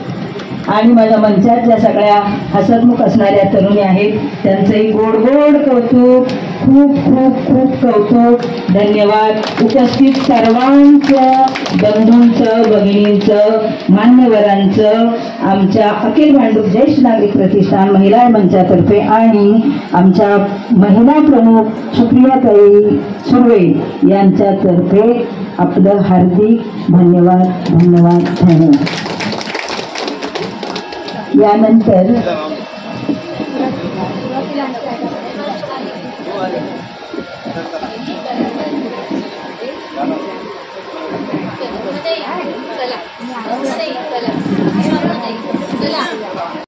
आणि माझ्या मंचात ज्या सगळ्या हसतमुख असणाऱ्या तरुणी आहेत, त्यांचंही गोड गोड कौतुक, खूप खूप खूप कौतुक. धन्यवाद. उपस्थित सर्वांचं, बंधूंचं, भगिनींचं, मान्यवरांचं, आमच्या अखिल भांडूप ज्येष्ठ नागरिक प्रतिष्ठान महिला मंचातर्फे आणि आमच्या महिला प्रमुख सुप्रियाताई सुर्वे यांच्यातर्फे आपलं हार्दिक धन्यवाद धन्यवाद धन्यवाद. यानंतर चला